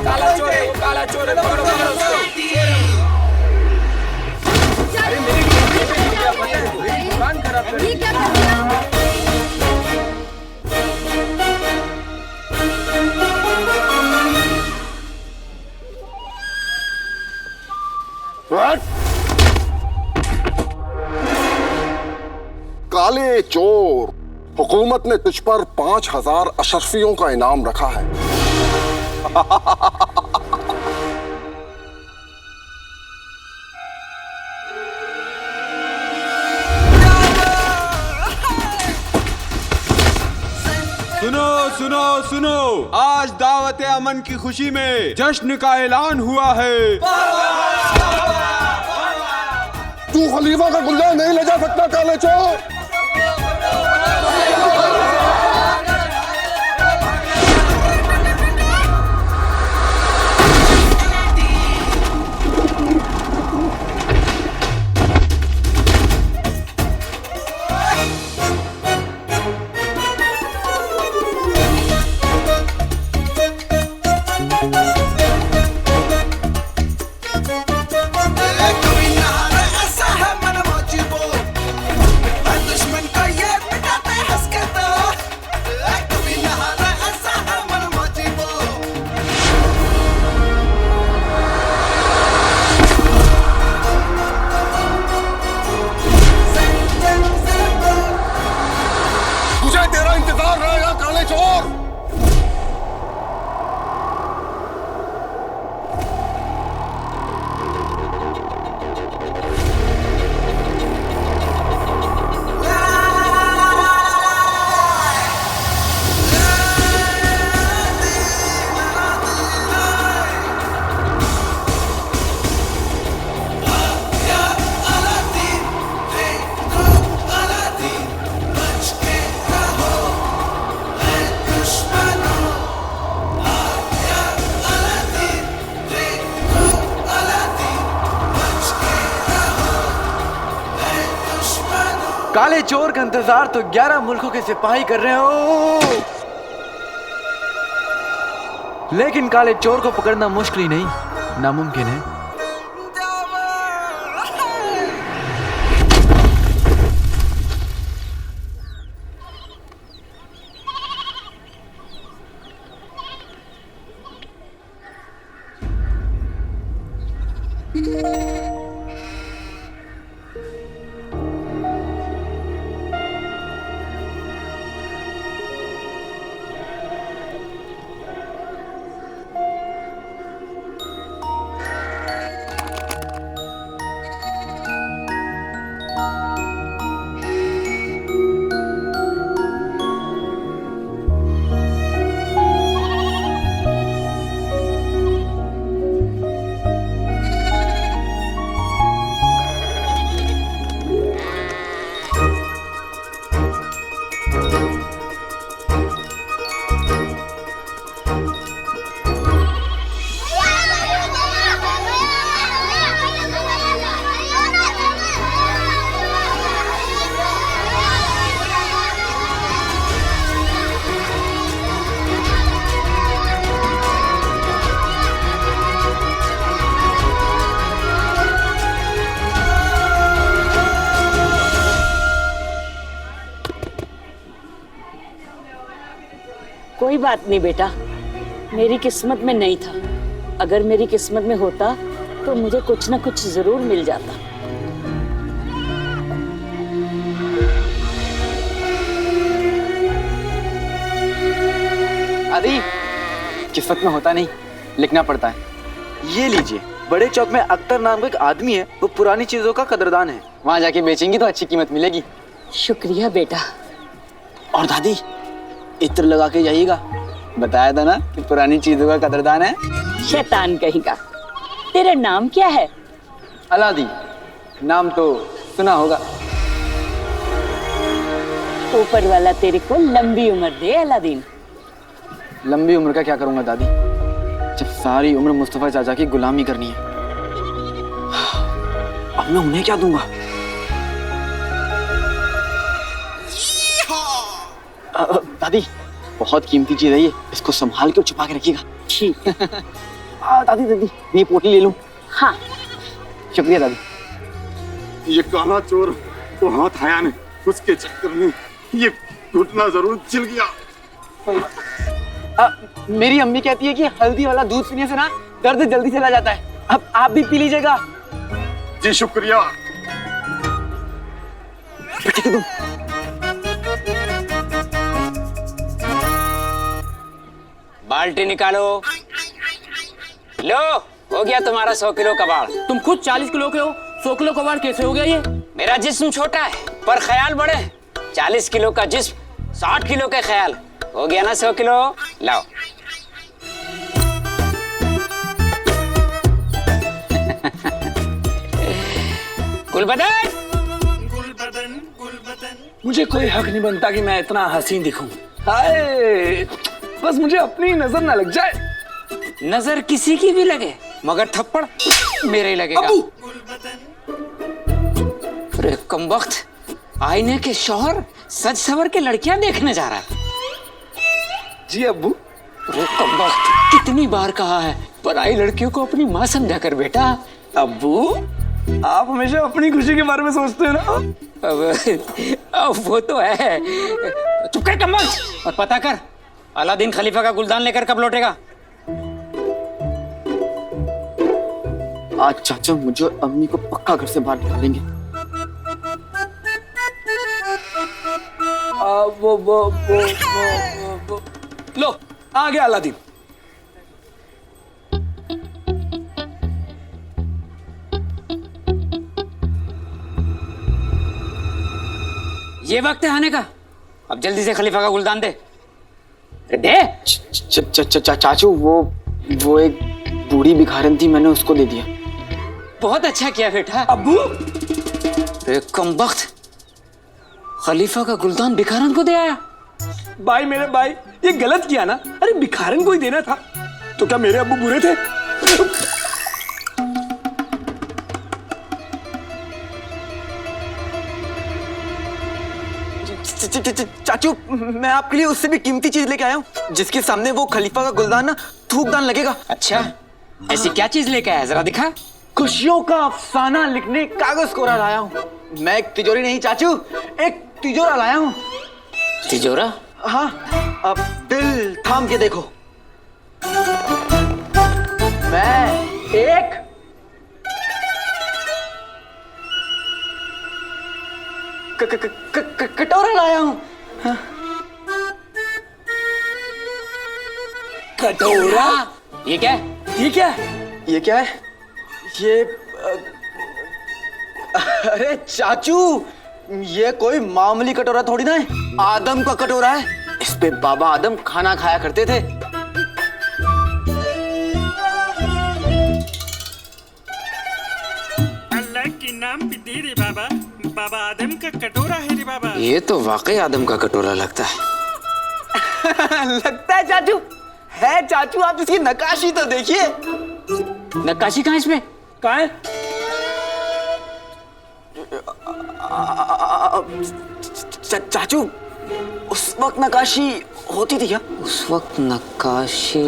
काला चोर है, वो काला चोर है, पकड़ो पकड़ो उसको। अरे मेरी दुकान खराब कर दी। क्या कर दिया? काले चोर, हुकूमत ने तुझ पर 5000 अशरफियों का इनाम रखा है। सुनो सुनो सुनो, आज दावत अमन की खुशी में जश्न का ऐलान हुआ है। तू खलीफा का गुलजार नहीं ले जा सकता काले चोर। तेरा इंतजार रहेगा काले चोर। काले चोर का इंतजार तो 11 मुल्कों के सिपाही कर रहे हो, लेकिन काले चोर को पकड़ना मुश्किल ही नहीं, नामुमकिन है। कोई बात नहीं बेटा, मेरी किस्मत में नहीं था। अगर मेरी किस्मत में होता तो मुझे कुछ ना कुछ जरूर मिल जाता। आदि, किस्मत में होता नहीं, लिखना पड़ता है। ये लीजिए, बड़े चौक में अख्तर नाम का एक आदमी है, वो पुरानी चीजों का कदरदान है। वहाँ जाके बेचेंगी तो अच्छी कीमत मिलेगी। शुक्रिया बेटा। और दादी, इत्र लगा के जाइएगा, बताया था ना कि पुरानी चीजों का कदरदान है। शैतान कहेगा। तेरा नाम क्या है? अलादी। नाम तो सुना होगा। ऊपर वाला तेरे को लंबी उम्र दे अलादीन। लंबी उम्र का क्या करूंगा दादी, जब सारी उम्र मुस्तफा चाचा की गुलामी करनी है। अब मैं उन्हें क्या दूंगा? दादी, बहुत कीमती चीज है ये, इसको संभाल के छुपा के रखिएगा। ठीक। दादी दादी ये पोटली ले लूं? हाँ। शुक्रिया दादी। ये काला चोर तो हाथ आया नहीं, उसके चक्कर में ये घुटना जरूर छिल गया। मेरी अम्मी कहती है कि हल्दी वाला दूध पीने से ना दर्द जल्दी चला जाता है। अब आप भी पी लीजिएगा। जी शुक्रिया। ठीक है तुम। बाल्टी निकालो। लो, हो गया तुम्हारा 100 किलो कबाड़। तुम खुद 40 किलो के हो, 100 किलो कबाड़ कैसे हो गया ये? मेरा जिस्म छोटा है पर ख्याल बड़े। 40 किलो का जिस्म, 60 किलो का ख्याल। हो गया ना 100 किलो? लाओ। गुलबदन, मुझे कोई हक नहीं बनता कि मैं इतना हसीन दिखूं। हाय, बस मुझे अपनी नजर ना लग जाए। नजर किसी की भी लगे मगर थप्पड़ मेरे ही लगेगा। अरे कमबख्त, आईने के शौहर सज सवर के लड़कियां देखने जा रहा है। जी अब्बू। अरे कमबख्त, कितनी बार कहा है पराई लड़कियों को अपनी माँ समझा कर बेटा। अब्बू, आप हमेशा अपनी खुशी के बारे में सोचते हैं ना? अब वो तो है। चुप कर कमबख्त, और पता कर अलादीन खलीफा का गुलदान लेकर कब लौटेगा? आज चाचा मुझे और अम्मी को पक्का घर से बाहर निकालेंगे। वो। लो, आ गया अलादीन। ये वक्त है आने का। अब जल्दी से खलीफा का गुलदान दे। दे। चाचू वो एक बूढ़ी भिखारन थी, मैंने उसको दे दिया। बहुत अच्छा किया बेटा। अब्बू, कमबख्त, खलीफा का गुलदान भिखारन को दे आया। भाई मेरे भाई, ये गलत किया ना। अरे भिखारन को ही देना था। तो क्या मेरे अब्बू बुरे थे? चाचू, मैं आपके लिए उससे भी कीमती चीज लेके आया हूँ जिसके सामने वो खलीफा का गुलदान ना थूकदान लगेगा। अच्छा, ऐसी क्या चीज लेके आया, जरा दिखा। खुशियों का अफसाना लिखने कागज कोरा लाया हूँ। मैं एक तिजोरी नहीं चाचू, एक तिजोरा लाया हूँ। तिजोरा? हाँ, अब दिल थाम के देखो। मैं एक कटोरा लाया हूँ। कटोरा? ये क्या है? ये क्या है? ये क्या है? ये अरे चाचू, ये कोई मामूली कटोरा थोड़ी ना है। आदम का कटोरा है। इस पे बाबा आदम खाना खाया करते थे। अल्लाह के नाम पे दे रे बाबा, बाबा आदम का कटोरा है रे बाबा। ये तो वाकई आदम का कटोरा लगता है। लगता है चाचू? है चाचू, आप इसकी नक्काशी तो देखिए। नक्काशी कहाँ इसमें? कहाँ है? चाचू, उस वक्त नक्काशी होती थी क्या? उस वक्त नक्काशी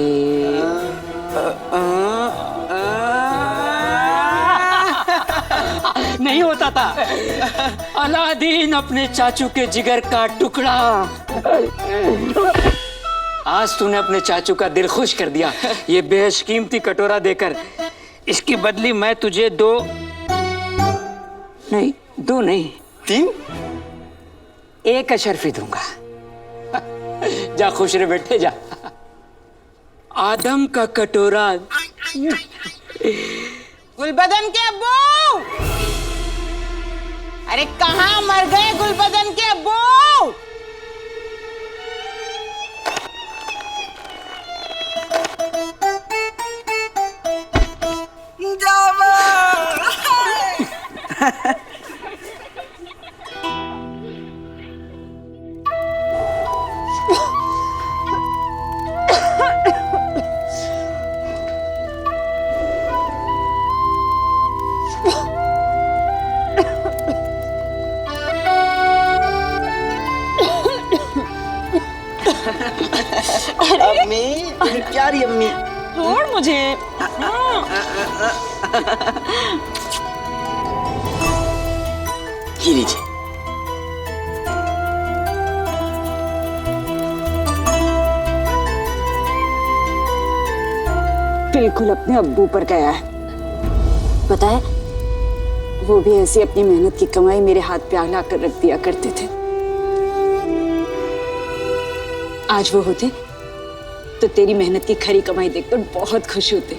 नहीं होता था। अलादीन अपने चाचू के जिगर का टुकड़ा। आज तूने अपने चाचू का दिल खुश कर दिया ये बेशकीमती कटोरा देकर। इसकी बदली मैं तुझे दो नहीं 3 एक अशर्फी दूंगा। जा खुश रहे बेटे, जा। आदम का कटोरा। गुलबदन के अब्बू, अरे कहाँ मर गए गुलबदन के अब्बू? अम्मी, प्यारी अम्मी। छोड़ मुझे। ये लीजिए। बिल्कुल अपने अब्बू पर गया है। पता है, वो भी ऐसी अपनी मेहनत की कमाई मेरे हाथ पे आला कर रख दिया करते थे। आज वो होते तो तेरी मेहनत की खरी कमाई देखकर बहुत खुश होते।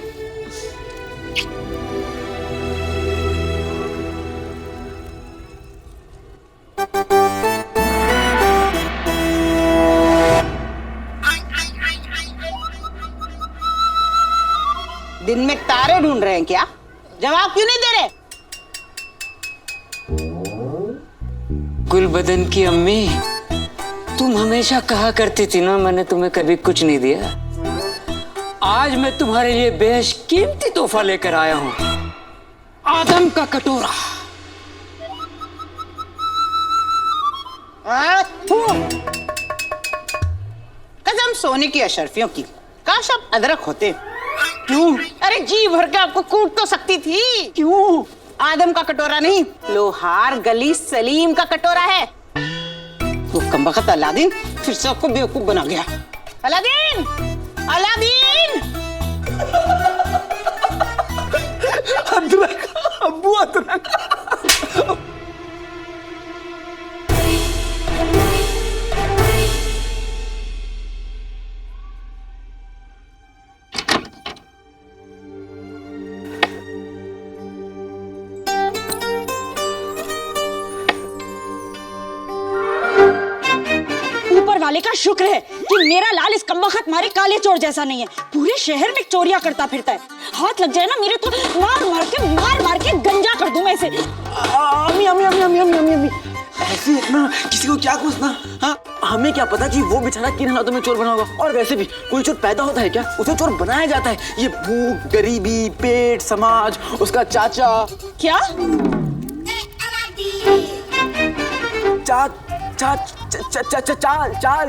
दिन में तारे ढूंढ रहे हैं क्या? जवाब क्यों नहीं दे रहे? गुलबदन की अम्मी, तुम हमेशा कहा करती थी ना मैंने तुम्हें कभी कुछ नहीं दिया। आज मैं तुम्हारे लिए बेशकीमती तोहफा लेकर आया हूं, आदम का कटोरा। कसम सोने की अशर्फियों की, काश आप अदरक होते। क्यों? अरे जी भर के आपको कूट तो सकती थी। क्यों? आदम का कटोरा नहीं, लोहार गली सलीम का कटोरा है। वो कमबख्त अलादीन फिर से आपको बेवकूफ बना गया। Aladdin, Aladdin! अदरक, अब्बू अदरक। वाले का शुक्र है कि मेरा लाल इस कमबख्त मारे काले चोर जैसा नहीं है। पूरे शहर में चोरियां करता फिरता है। हाथ लग जाए ना मेरे तो मार मार के गंजा कर दूं मैं इसे। अम्मी अम्मी अम्मी अम्मी अम्मी अम्मी ऐसे इतना किसी को क्या घुसना? हाँ, हमें क्या पता कि वो बेचारा किन हालातों में चोर बना होगा। और वैसे भी कोई चोर पैदा होता है क्या? उसे चोर बनाया जाता है। ये भूख, गरीबी, पेट, समाज, उसका चाचा। क्या?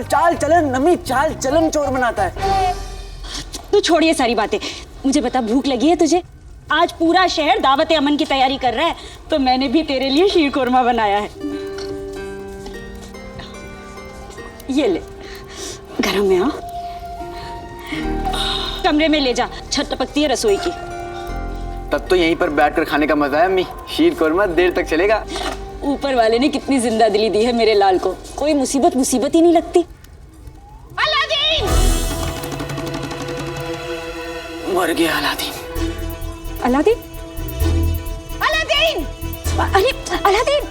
चाल चलन नमी, चाल चलन चोर बनाता है। तू छोड़िए सारी बातें, मुझे बता भूख लगी है तुझे? आज पूरा शहर दावत अमन की तैयारी कर रहा है, तो मैंने भी तेरे लिए शीर कोरमा बनाया है। ये ले, गरम में आओ। कमरे में ले जा, छत टपकती है रसोई की। तब तो यहीं पर बैठकर खाने का मजा है अम्मी। शीर कोरमा देर तक चलेगा। ऊपर वाले ने कितनी जिंदा दिली दी है मेरे लाल को, कोई मुसीबत ही नहीं लगती। अलादीन! मर गया अलादीन। अलादीन? अलादीन! अरे अलादीन!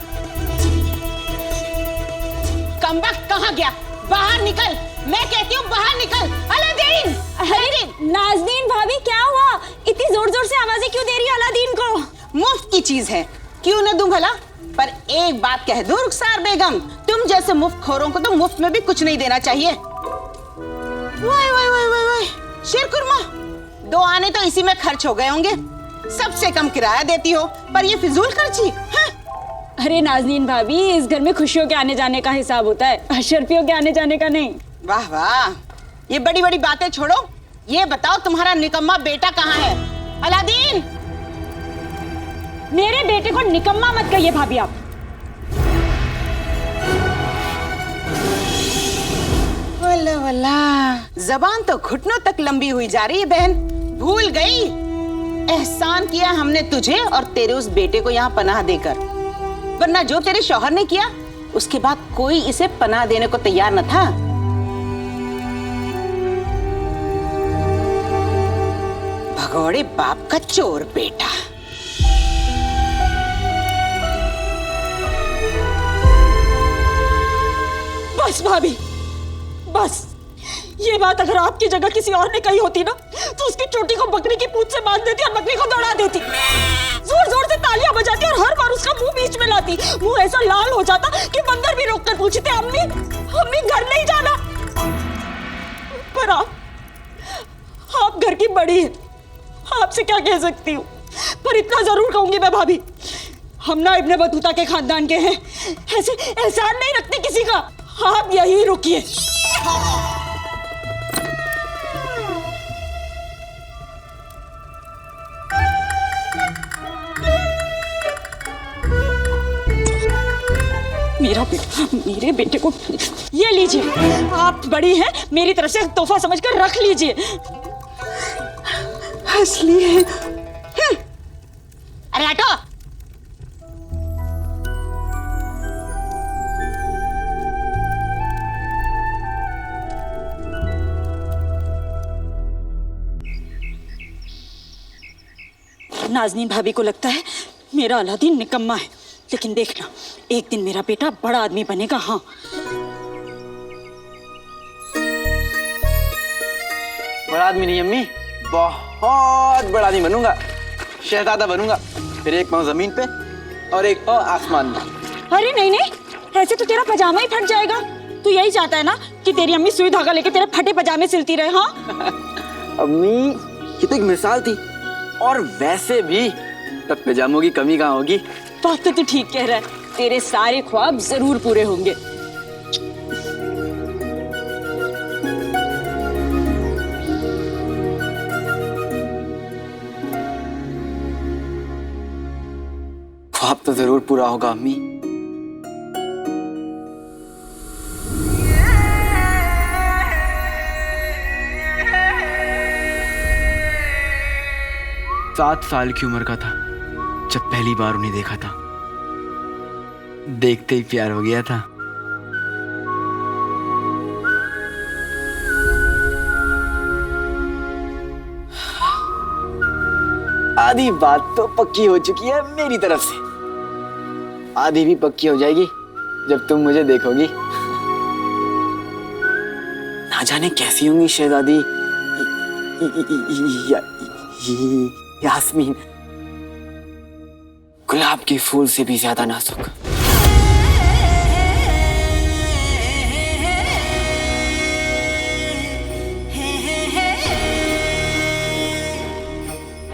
कमबख्त कहाँ गया? बाहर निकल! मैं कहती हूँ बाहर निकल! अलादीन! अरे नाज़नीन भाभी, क्या हुआ? इतनी जोर जोर से आवाजें क्यों दे रही है अलादीन को? मुफ्त की चीज है, क्यों न दूं भला? पर एक बात कह दूं रुखसार बेगम, तुम जैसे मुफ्त खोरों को तो मुफ्त में भी कुछ नहीं देना चाहिए। वाह वाह वाह वाह वाह, शीर कुरमा 2 आने तो इसी में खर्च हो गए होंगे। सबसे कम किराया देती हो, पर ये फिजूल खर्ची। हाँ? अरे नाज़नीन भाभी, इस घर में खुशियों के आने जाने का हिसाब होता है, अशर्फियों के आने जाने का नहीं। वाह वाह, ये बड़ी बड़ी बातें छोड़ो, ये बताओ तुम्हारा निकम्मा बेटा कहाँ है? अलादीन! मेरे बेटे को निकम्मा मत कहिए भाभी आप। वल्ला वल्ला, जबान तो घुटनों तक लंबी हुई जा रही है बहन। भूल गई एहसान किया हमने तुझे और तेरे उस बेटे को यहाँ पनाह देकर, वरना जो तेरे शौहर ने किया उसके बाद कोई इसे पनाह देने को तैयार न था। भगोड़े बाप का चोर बेटा। बस भाभी, बस। ये बात अगर आपकी जगह किसी और ने कही होती ना, तो उसकी चोटी को बकरी की पूंछ से बांध देती और बकरी को दौड़ा देती, जोर जोर से तालियां बजाती और हर बार उसका मुंह बीच में लाती। मुंह ऐसा लाल हो जाता कि बंदर भी रोककर पूछते, अम्मी अम्मी घर नहीं जाना। पर आप घर की बड़ी है, आपसे क्या कह सकती हूँ, पर इतना जरूर कहूंगी मैं भाभी, हम ना इब्ने बतूता के खानदान के हैं, ऐसे एहसान नहीं रखते किसी का। आप यही रुकिए। मेरे बेटे को ये लीजिए, आप बड़ी हैं, मेरी तरफ से तोहफा समझकर रख लीजिए। असली है। अरे हटो। नाज़नीन भाभी को लगता है मेरा अलादीन निकम्मा है, लेकिन देखना एक दिन मेरा बेटा बड़ा आदमी बनेगा। हाँ, बड़ा आदमी नहीं अम्मी, बहुत बड़ा आदमी बनूंगा, शहजादा बनूंगा। फिर एक पाँव जमीन पे और एक पाँव आसमान में। अरे नहीं नहीं, ऐसे तो तेरा पजामा ही फट जाएगा। तू यही चाहता है ना कि तेरी अम्मी सुई धागा लेके तेरे फटे पजामे सिलती रहे? हाँ अम्मी, ये तो एक मिसाल थी, और वैसे भी तब पजामों की कमी कहाँ होगी। बात तो तू ठीक कह रहा है, तेरे सारे ख्वाब जरूर पूरे होंगे। ख्वाब तो जरूर पूरा होगा अम्मी। सात साल की उम्र का था जब पहली बार उन्हें देखा था। देखते ही प्यार हो गया था। आधी बात तो पक्की हो चुकी है मेरी तरफ से, आधी भी पक्की हो जाएगी जब तुम मुझे देखोगी। ना जाने कैसी होंगी शहजादी यास्मीन, गुलाब के फूल से भी ज्यादा नाजुक।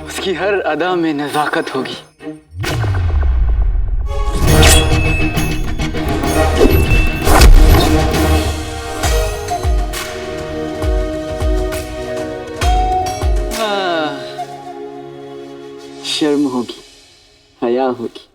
उसकी हर अदा में नजाकत होगी। शर्म होगी, हया होगी।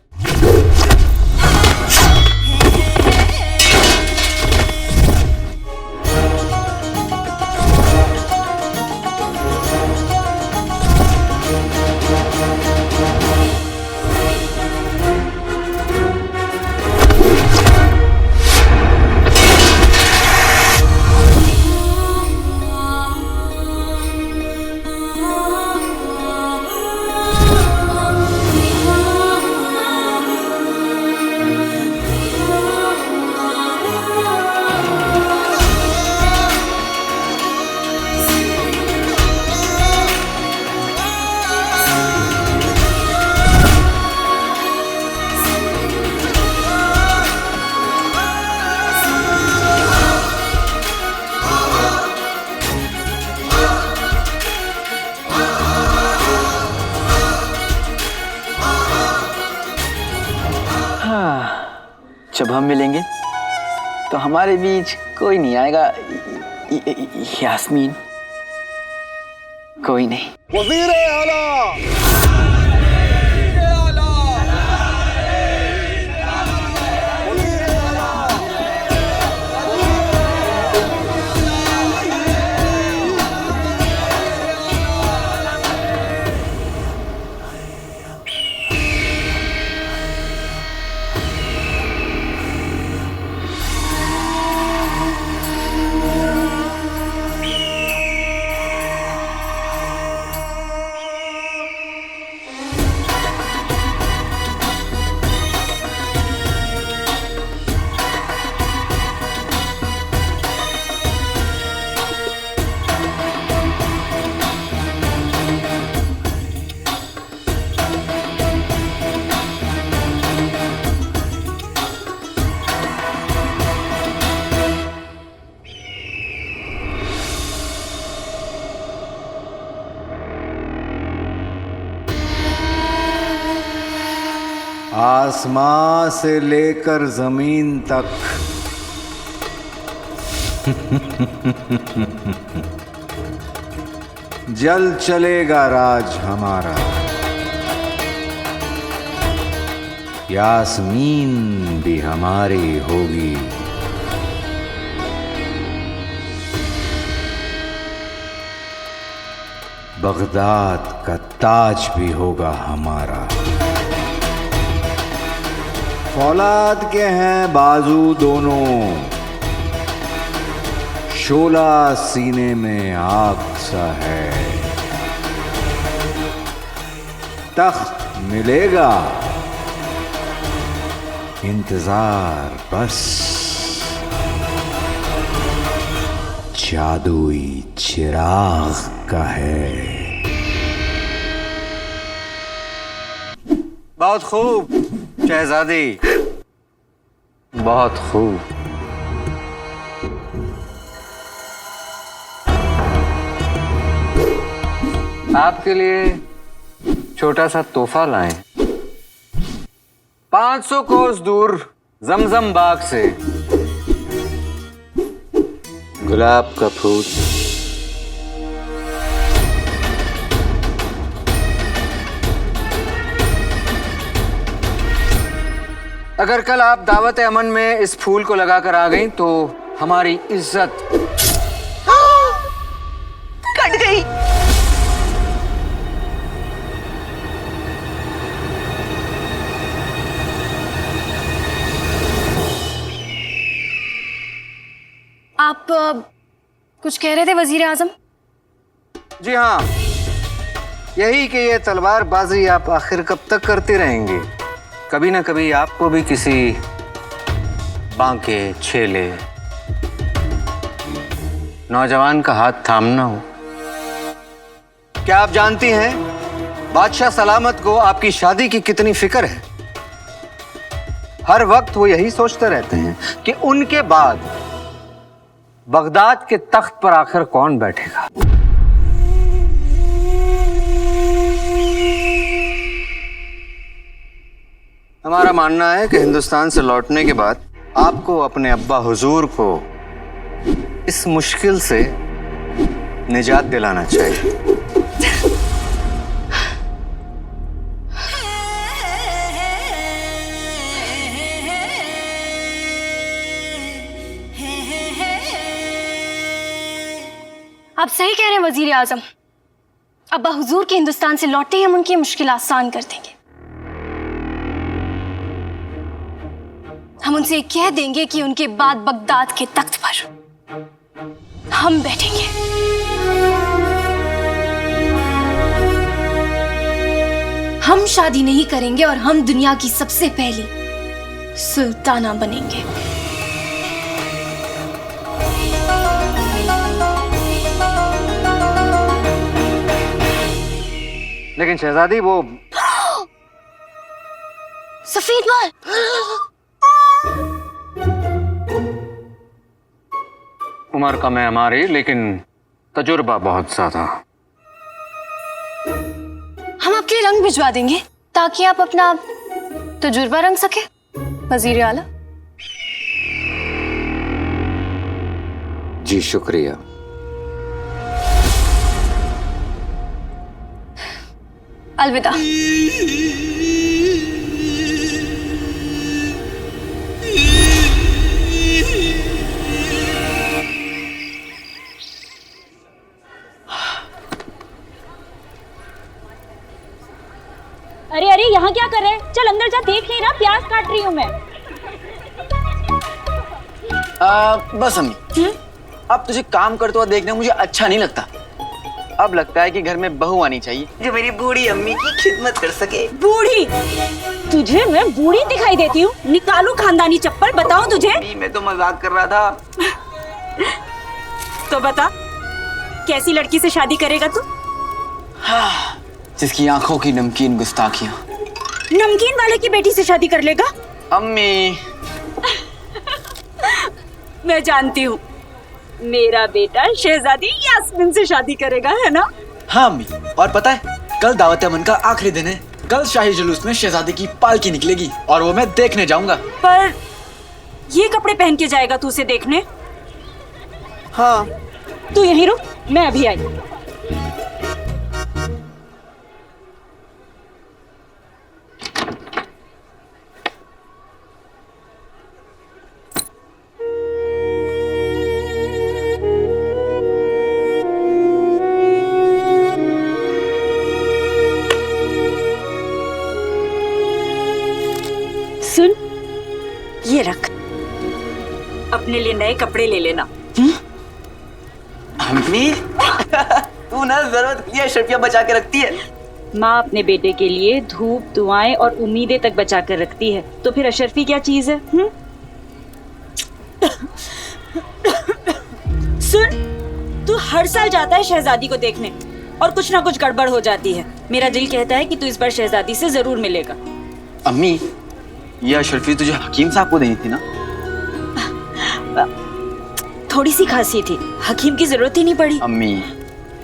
जब हम मिलेंगे तो हमारे बीच कोई नहीं आएगा यास्मीन, कोई नहीं। वज़ीर आला आसमां से लेकर जमीन तक जल चलेगा राज हमारा। यास्मीन भी हमारी होगी। बगदाद का ताज भी होगा हमारा। फौलाद के हैं बाजू दोनों, शोला सीने में आग सा है। तख्त मिलेगा, इंतजार बस जादुई चिराग का है। बहुत खूब शहजादी, बहुत खूब। आपके लिए छोटा सा तोहफा लाए। 500 कोस दूर जमजम बाग से गुलाब का फूल। अगर कल आप दावत अमन में इस फूल को लगाकर आ गई तो हमारी इज्जत कट गई। आप कुछ कह रहे थे वजीर आजम? जी हाँ, यही कि ये तलवारबाजी आप आखिर कब तक करते रहेंगे। कभी ना कभी आपको भी किसी बांके छेले नौजवान का हाथ थामना हो। क्या आप जानती हैं बादशाह सलामत को आपकी शादी की कितनी फिक्र है? हर वक्त वो यही सोचते रहते हैं कि उनके बाद बगदाद के तख्त पर आखिर कौन बैठेगा। हमारा मानना है कि हिंदुस्तान से लौटने के बाद आपको अपने अब्बा हुजूर को इस मुश्किल से निजात दिलाना चाहिए। आप सही कह रहे हैं वजीर आजम। अब्बा हुजूर के हिंदुस्तान से लौटते ही हम उनकी मुश्किल आसान कर देंगे। हम उनसे कह देंगे कि उनके बाद बगदाद के तख्त पर हम बैठेंगे। हम शादी नहीं करेंगे और हम दुनिया की सबसे पहली सुल्ताना बनेंगे। लेकिन शहजादी वो सफेद बाल। उम्र कम है हमारी, लेकिन तजुर्बा बहुत ज्यादा। हम आपके रंग भिजवा देंगे ताकि आप अपना तजुर्बा रंग सके वजीर आला। जी शुक्रिया। अलविदा। अरे अरे यहाँ क्या कर रहे हैं? चल अंदर जा, देख नहीं रहा प्याज काट रही हूँ मैं। बस अम्मी, अब तुझे काम करते हुआ देखना मुझे अच्छा नहीं लगता। अब लगता है कि घर में बहू आनी चाहिए जो मेरी बूढ़ी अम्मी की खिदमत कर सके। बूढ़ी? तुझे मैं बूढ़ी दिखाई देती हूँ? निकालू खानदानी चप्पल, बताऊँ तुझे? मैं तो मजाक कर रहा था। तो बता, कैसी लड़की से शादी करेगा तू? हाँ, जिसकी आंखों की नमकीन गुस्ताखियां। नमकीन वाले की बेटी से शादी कर लेगा? अम्मी मैं जानती हूँ, मेरा बेटा शहजादी यास्मीन से शादी करेगा, है ना? हाँ अम्मी, और पता है कल दावत अमन का आखिरी दिन है। कल शाही जुलूस में शहजादी की पालकी निकलेगी और वो मैं देखने जाऊंगा। पर ये कपड़े पहन के जाएगा तू उसे देखने? हाँ। तू यहीं रुक, मैं अभी आई। अपने लिए नए कपड़े ले लेना। अम्मी तू ना जरूरत के लिए अशरफियां बचा के रखती है। माँ अपने बेटे के लिए धूप, दुआएं और उम्मीदें तक बचा कर रखती है, तो फिर अशरफी क्या चीज है? सुन, तू हर साल जाता है शहजादी को देखने और कुछ ना कुछ गड़बड़ हो जाती है। मेरा दिल कहता है कि तू इस बार शहजादी से जरूर मिलेगा। अम्मी ये अशरफी तुझे हकीम साहब को देनी थी ना? थोड़ी सी खांसी थी, हकीम की जरूरत ही नहीं पड़ी। अम्मी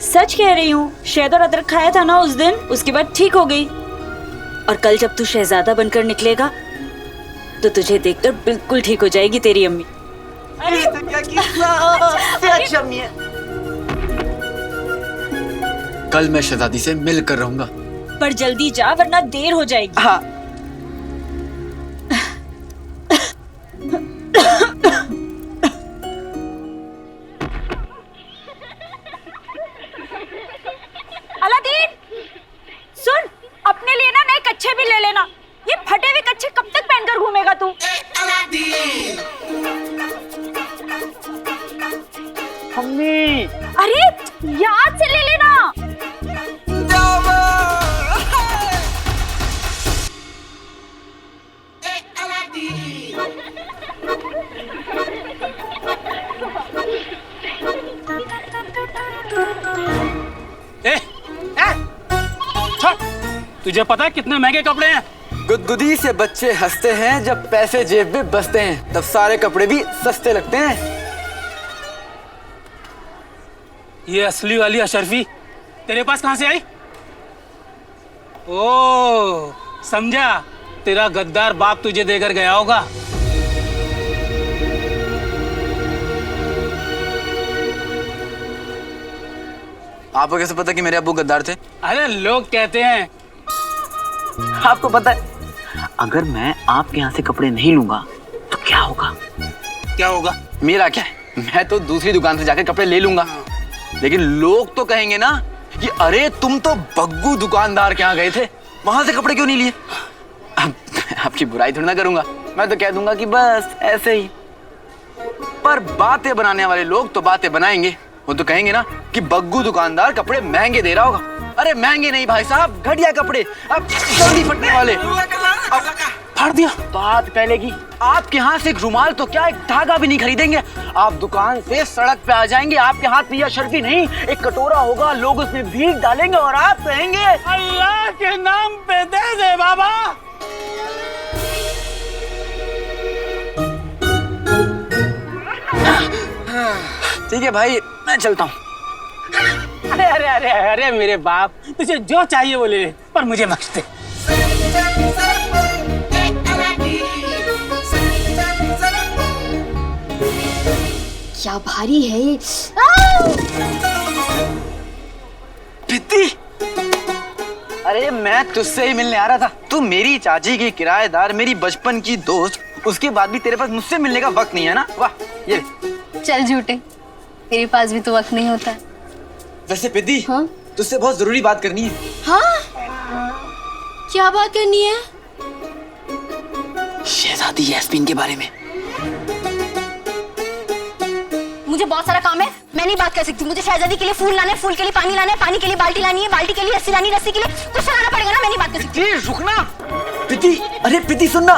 सच कह रही हूँ, शहद और अदरक खाया था ना उस दिन, उसके बाद ठीक हो गई। और कल जब तू शहजादा बनकर निकलेगा तो तुझे देखकर बिल्कुल ठीक हो जाएगी तेरी अम्मी। अरे तो क्या किस्सा अम्मी है। कल मैं शहजादी से मिल कर रहूंगा। पर जल्दी जा वरना देर हो जाएगी। हाँ। अलादीन, सुन, अपने लिए ना नए कच्छे भी ले लेना। ये फटे हुए कच्छे कब तक पहनकर घूमेगा तू? अम्मी अरे याद से ले लेना। तुझे पता है कितने महंगे कपड़े हैं? गुदगुदी से बच्चे हंसते हैं, जब पैसे जेब में बसते हैं तब सारे कपड़े भी सस्ते लगते हैं। ये असली वाली अशरफी तेरे पास कहां से आई? ओ समझा, तेरा गद्दार बाप तुझे देकर गया होगा। आपको कैसे पता कि मेरे अब्बू गद्दार थे? अरे लोग कहते हैं। आपको पता है अगर मैं आपके यहाँ से कपड़े नहीं लूंगा तो क्या होगा? क्या होगा? मेरा क्या है, मैं तो दूसरी दुकान से जाकर कपड़े ले लूंगा, लेकिन लोग तो कहेंगे ना कि अरे तुम तो बग्गू दुकानदार के यहाँ गए थे, वहां से कपड़े क्यों नहीं लिए? अब आपकी बुराई थोड़ी ना करूंगा, मैं तो कह दूंगा कि बस ऐसे ही। पर बातें बनाने वाले लोग तो बातें बनाएंगे, वो तो कहेंगे ना कि बग्गू दुकानदार कपड़े महंगे दे रहा होगा। अरे महंगे नहीं भाई साहब, घटिया कपड़े, अब जल्दी फटने वाले। फाड़ दिया। बात पहले की, आपके हाथ से एक रुमाल तो क्या, एक धागा भी नहीं खरीदेंगे। आप दुकान से सड़क पे आ जाएंगे, आपके हाथ में यह अशरफी नहीं एक कटोरा होगा, लोग उसमें भीग डालेंगे और आप कहेंगे अल्लाह के नाम पे दे दे बाबा। ठीक है भाई, मैं चलता हूँ। अरे अरे अरे अरे मेरे बाप, तुझे जो चाहिए वो ले ले, पर मुझे बख्श दे। क्या भारी है ये। पित्ती, अरे मैं तुझसे ही मिलने आ रहा था। तू मेरी चाची की किराएदार, मेरी बचपन की दोस्त, उसके बाद भी तेरे पास मुझसे मिलने का वक्त नहीं है ना? वाह, ये चल झूठे, तेरे पास भी तो वक्त नहीं होता। वैसे पिद्दी, हाँ? तुझसे बहुत जरूरी बात करनी है। हाँ? क्या बात करनी है? शहजादी यास्मीन के बारे में। मुझे बहुत सारा काम है, मैं नहीं बात कर सकती। मुझे शहजादी के लिए फूल लाने, फूल के लिए पानी लाना है, पानी के लिए बाल्टी लानी है, बाल्टी के लिए रस्सी लानी, रस्सी के लिए कुछ लाना पड़ेगा ना, मैं नहीं बात कर सकती। रुकना पिद्दी, अरे पिद्दी सुनना।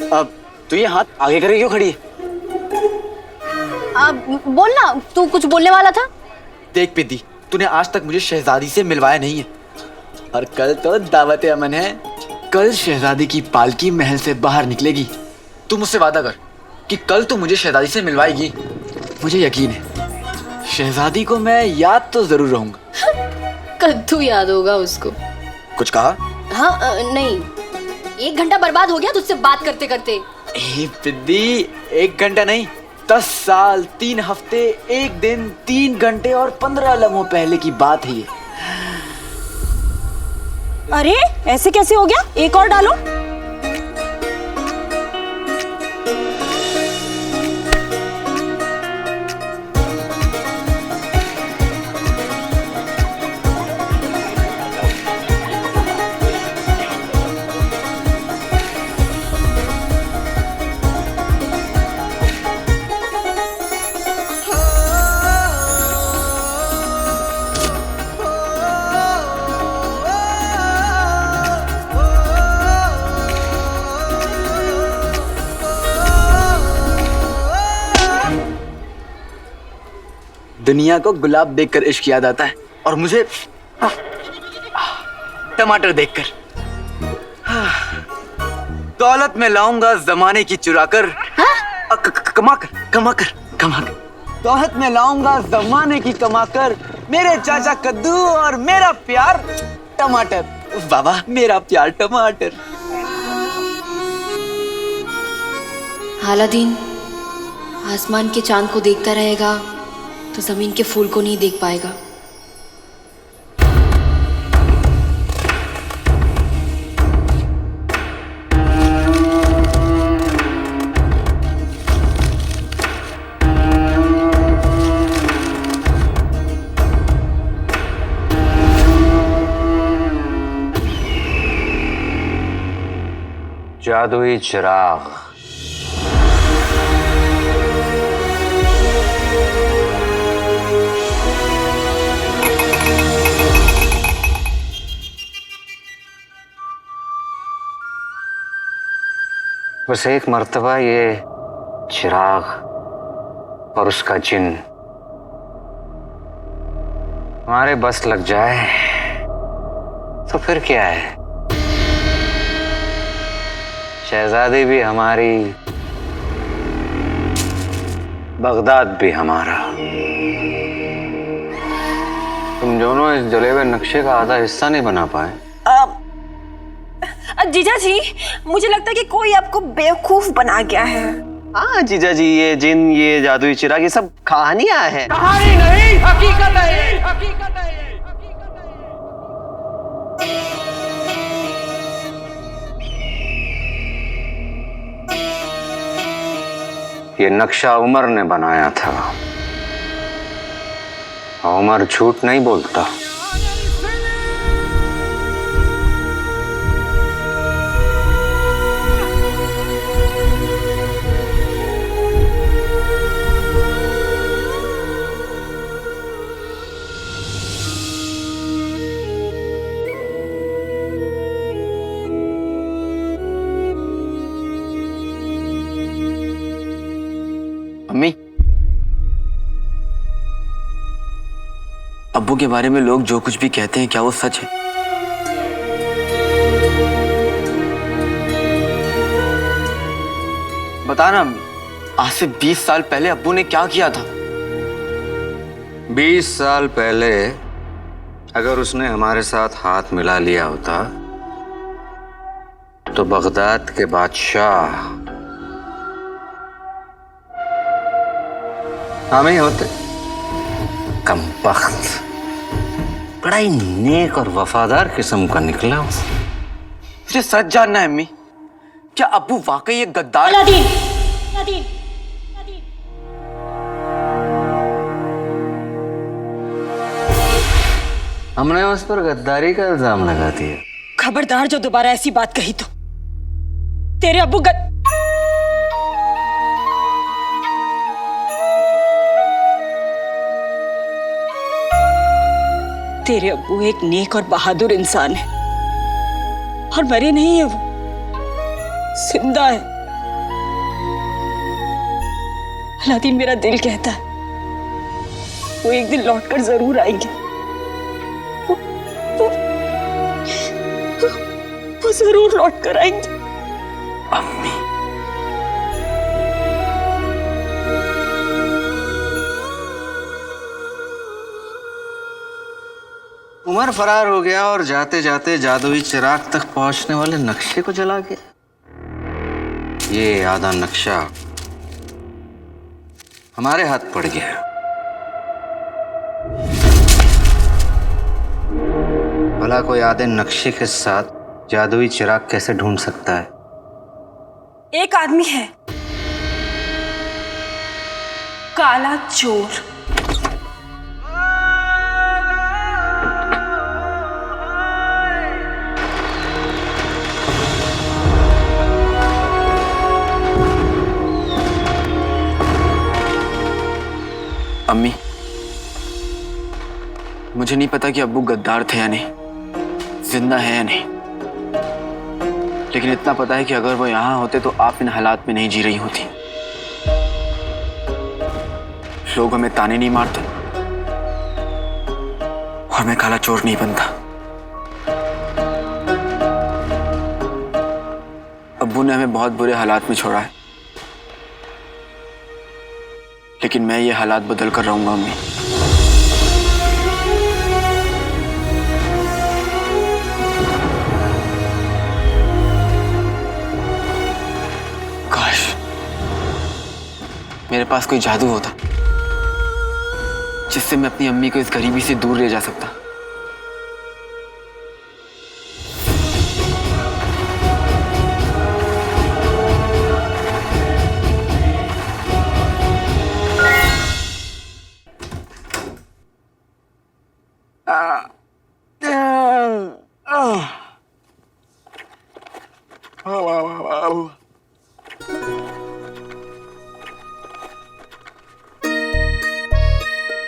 अब तू ये हाथ आगे करके क्यों खड़ी है? बोल ना, तू कुछ बोलने वाला था। देख पिद्दी, तूने आज तक मुझे शहजादी से मिलवाया नहीं है, और कल तो दावत अमन है। कल शहजादी की पालकी महल से बाहर निकलेगी। तू मुझसे वादा कर कि कल तू मुझे शहजादी से मिलवाएगी। मुझे यकीन है शहजादी को मैं याद तो जरूर रहूंगा। कद्दू याद होगा उसको। कुछ कहा? हाँ नहीं, 1 घंटा बर्बाद हो गया तुझसे बात करते करते। ए पिद्दी, 1 घंटा नहीं, 10 साल, 3 हफ्ते, 1 दिन, 3 घंटे और 15 लम्हों पहले की बात है ये। अरे ऐसे कैसे हो गया? एक और डालो। दुनिया को गुलाब देखकर इश्क याद आता है और मुझे टमाटर देखकर। दौलत में लाऊंगा जमाने की चुराकर, कमाकर कमाकर कमाकर। दौलत में लाऊंगा जमाने की कमाकर, मेरे चाचा कद्दू और मेरा प्यार टमाटर। बाबा मेरा प्यार टमाटर। अलादीन आसमान के चांद को देखता रहेगा तो जमीन के फूल को नहीं देख पाएगा। जादुई चिराग। बस एक मर्तबा ये चिराग और उसका जिन हमारे बस लग जाए तो फिर क्या है, शहजादी भी हमारी, बगदाद भी हमारा। तुम दोनों इस जले हुए नक्शे का आधा हिस्सा नहीं बना पाए। जीजा जी, मुझे लगता है कि कोई आपको बेवकूफ बना गया है। हाँ जीजा जी, ये जिन, ये जादुई चिराग, ये सब कहानियां हैं। कहानी नहीं, हकीकत है, हकीकत है। ये नक्शा उमर ने बनाया था। उमर झूठ नहीं बोलता। अम्मी, अब्बू के बारे में लोग जो कुछ भी कहते हैं क्या वो सच है? बताना अम्मी, आज से 20 साल पहले अब्बू ने क्या किया था? 20 साल पहले अगर उसने हमारे साथ हाथ मिला लिया होता तो बगदाद के बादशाह हम ही होते। कमबख्त, बड़ा ही नेक और वफादार किस्म का निकला। मुझे सच जानना है अम्मी, क्या अब्बू वाकई एक गद्दार? अलादीन, हमने उस पर गद्दारी का इल्जाम लगा दिया। खबरदार जो दोबारा ऐसी बात कही तो तेरे अब्बू तेरे अब्बू एक नेक और बहादुर इंसान है और मरे नहीं है, वो जिंदा है। अलादीन, मेरा दिल कहता है वो एक दिन लौटकर जरूर आएंगे। वो जरूर लौटकर आएंगे। अम्मी, उमर फरार हो गया और जाते जाते जादुई चिराग तक पहुंचने वाले नक्शे को जला गया। ये आधा नक्शा हमारे हाथ पड़ गया भला कोई आधे नक्शे के साथ जादुई चिराग कैसे ढूंढ सकता है? एक आदमी है, काला चोर। अम्मी, मुझे नहीं पता कि अब्बू गद्दार थे या नहीं, जिंदा है या नहीं, लेकिन इतना पता है कि अगर वो यहाँ होते तो आप इन हालात में नहीं जी रही होती। लोग हमें ताने नहीं मारते और मैं काला चोर नहीं बनता। अब्बू ने हमें बहुत बुरे हालात में छोड़ा है, लेकिन मैं ये हालात बदल कर रहूंगा अम्मी। काश मेरे पास कोई जादू होता जिससे मैं अपनी अम्मी को इस गरीबी से दूर ले जा सकता।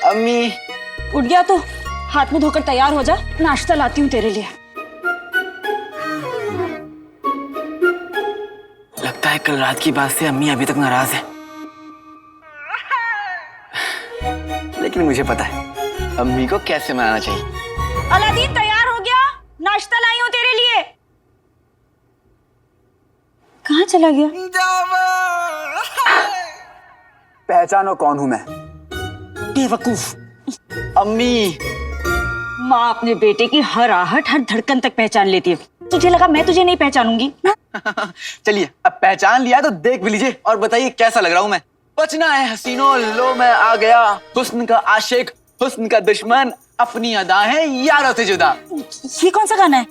अम्मी, उठ गया तो हाथ मुंह धोकर तैयार हो जा, नाश्ता लाती हूँ तेरे लिए। लगता है कल रात की बात से अम्मी अभी तक नाराज है, लेकिन मुझे पता है अम्मी को कैसे मनाना चाहिए। अलादीन तैयार हो गया, नाश्ता लाई हूँ तेरे लिए। कहाँ चला गया? पहचानो कौन हूं मैं? बेवकूफ। अम्मी, माँ अपने बेटे की हर आहट, हर धड़कन तक पहचान लेती है। तुझे लगा मैं तुझे नहीं पहचानूंगी? चलिए अब पहचान लिया तो देख भी लीजिए और बताइए कैसा लग रहा हूं मैं। बचना है हसीनो, लो मैं आ गया, हुस्न का आशिक, हुस्न का दुश्मन, अपनी अदा है यारों से जुदा। ये कौन सा गाना है?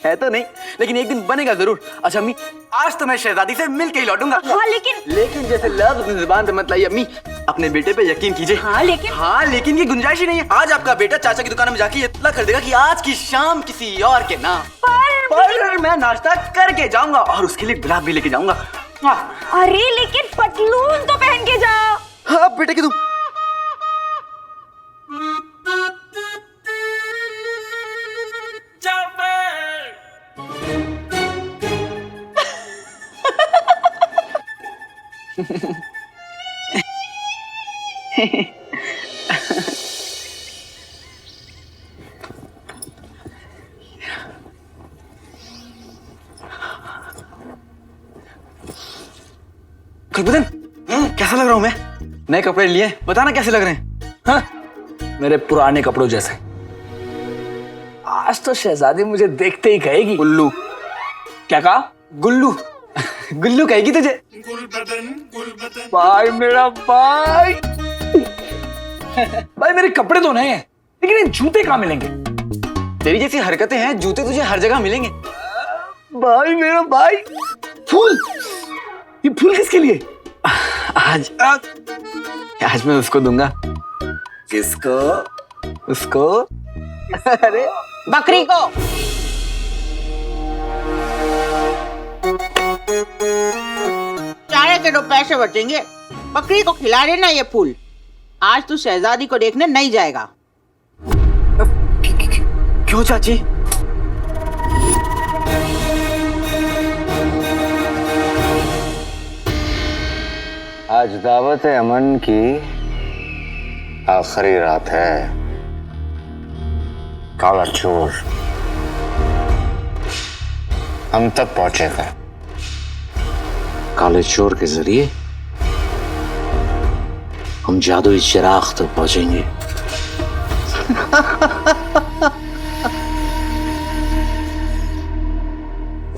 है तो नहीं, लेकिन एक दिन बनेगा जरूर। अच्छा अम्मी, आज तो मैं शहजादी से मिल के ही लौटूंगा। हाँ लेकिन जैसे लफ्ज अपनी जुबान पे मत लाइए अम्मी, अपने बेटे पे यकीन कीजिए। हाँ लेकिन की गुंजाइश ही नहीं है। आज आपका बेटा चाचा की दुकान में जाके इत्तला कर देगा कि आज की शाम किसी और के नाम पर मैं नाश्ता करके जाऊंगा और उसके लिए गुलाब भी लेके जाऊंगा। अरे लेकिन पतलून तो पहन के जा। हाँ बेटे की तुम खुशबुदन, कैसा लग रहा हूं मैं? नए कपड़े लिए, बताना कैसे लग रहे हैं? हाँ? मेरे पुराने कपड़ों जैसे। आज तो शहजादी मुझे देखते ही कहेगी गुल्लू। क्या कहा? गुल्लू। गुल्लू कहेगी तुझे। भाई मेरा भाई। भाई मेरे कपड़े तो नए हैं, लेकिन ये जूते कहाँ मिलेंगे? तेरी जैसी हरकतें हैं, जूते तुझे हर जगह मिलेंगे। भाई मेरा भाई। फूल, ये फूल किसके लिए? आज मैं उसको दूंगा। किसको? उसको। अरे बकरी को। चारे के 2 पैसे बचेंगे, बकरी को खिला देना ये फूल। आज तू शहजादी को देखने नहीं जाएगा। क्यों चाची? आज दावत अमन की आखिरी रात है। काला चोर हम तक पहुंचेगा। काले चोर के जरिए हम जादुई चिराग तक पहुंचेंगे।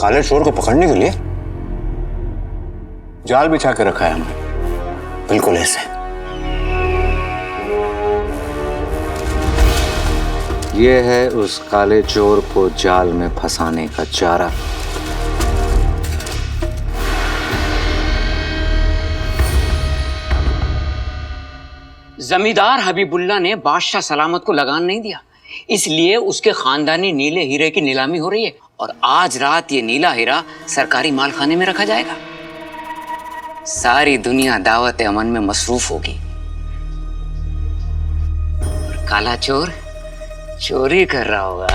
काले चोर को पकड़ने के लिए जाल बिछा के रखा है हमने, बिल्कुल ऐसे। ये है उस काले चोर को जाल में फंसाने का चारा। जमींदार हबीबुल्ला ने बादशाह सलामत को लगान नहीं दिया, इसलिए उसके खानदानी नीले हीरे की नीलामी हो रही है और आज रात ये नीला हीरा सरकारी मालखाने में रखा जाएगा। सारी दुनिया दावत अमन में मसरूफ होगी और काला चोर चोरी कर रहा होगा।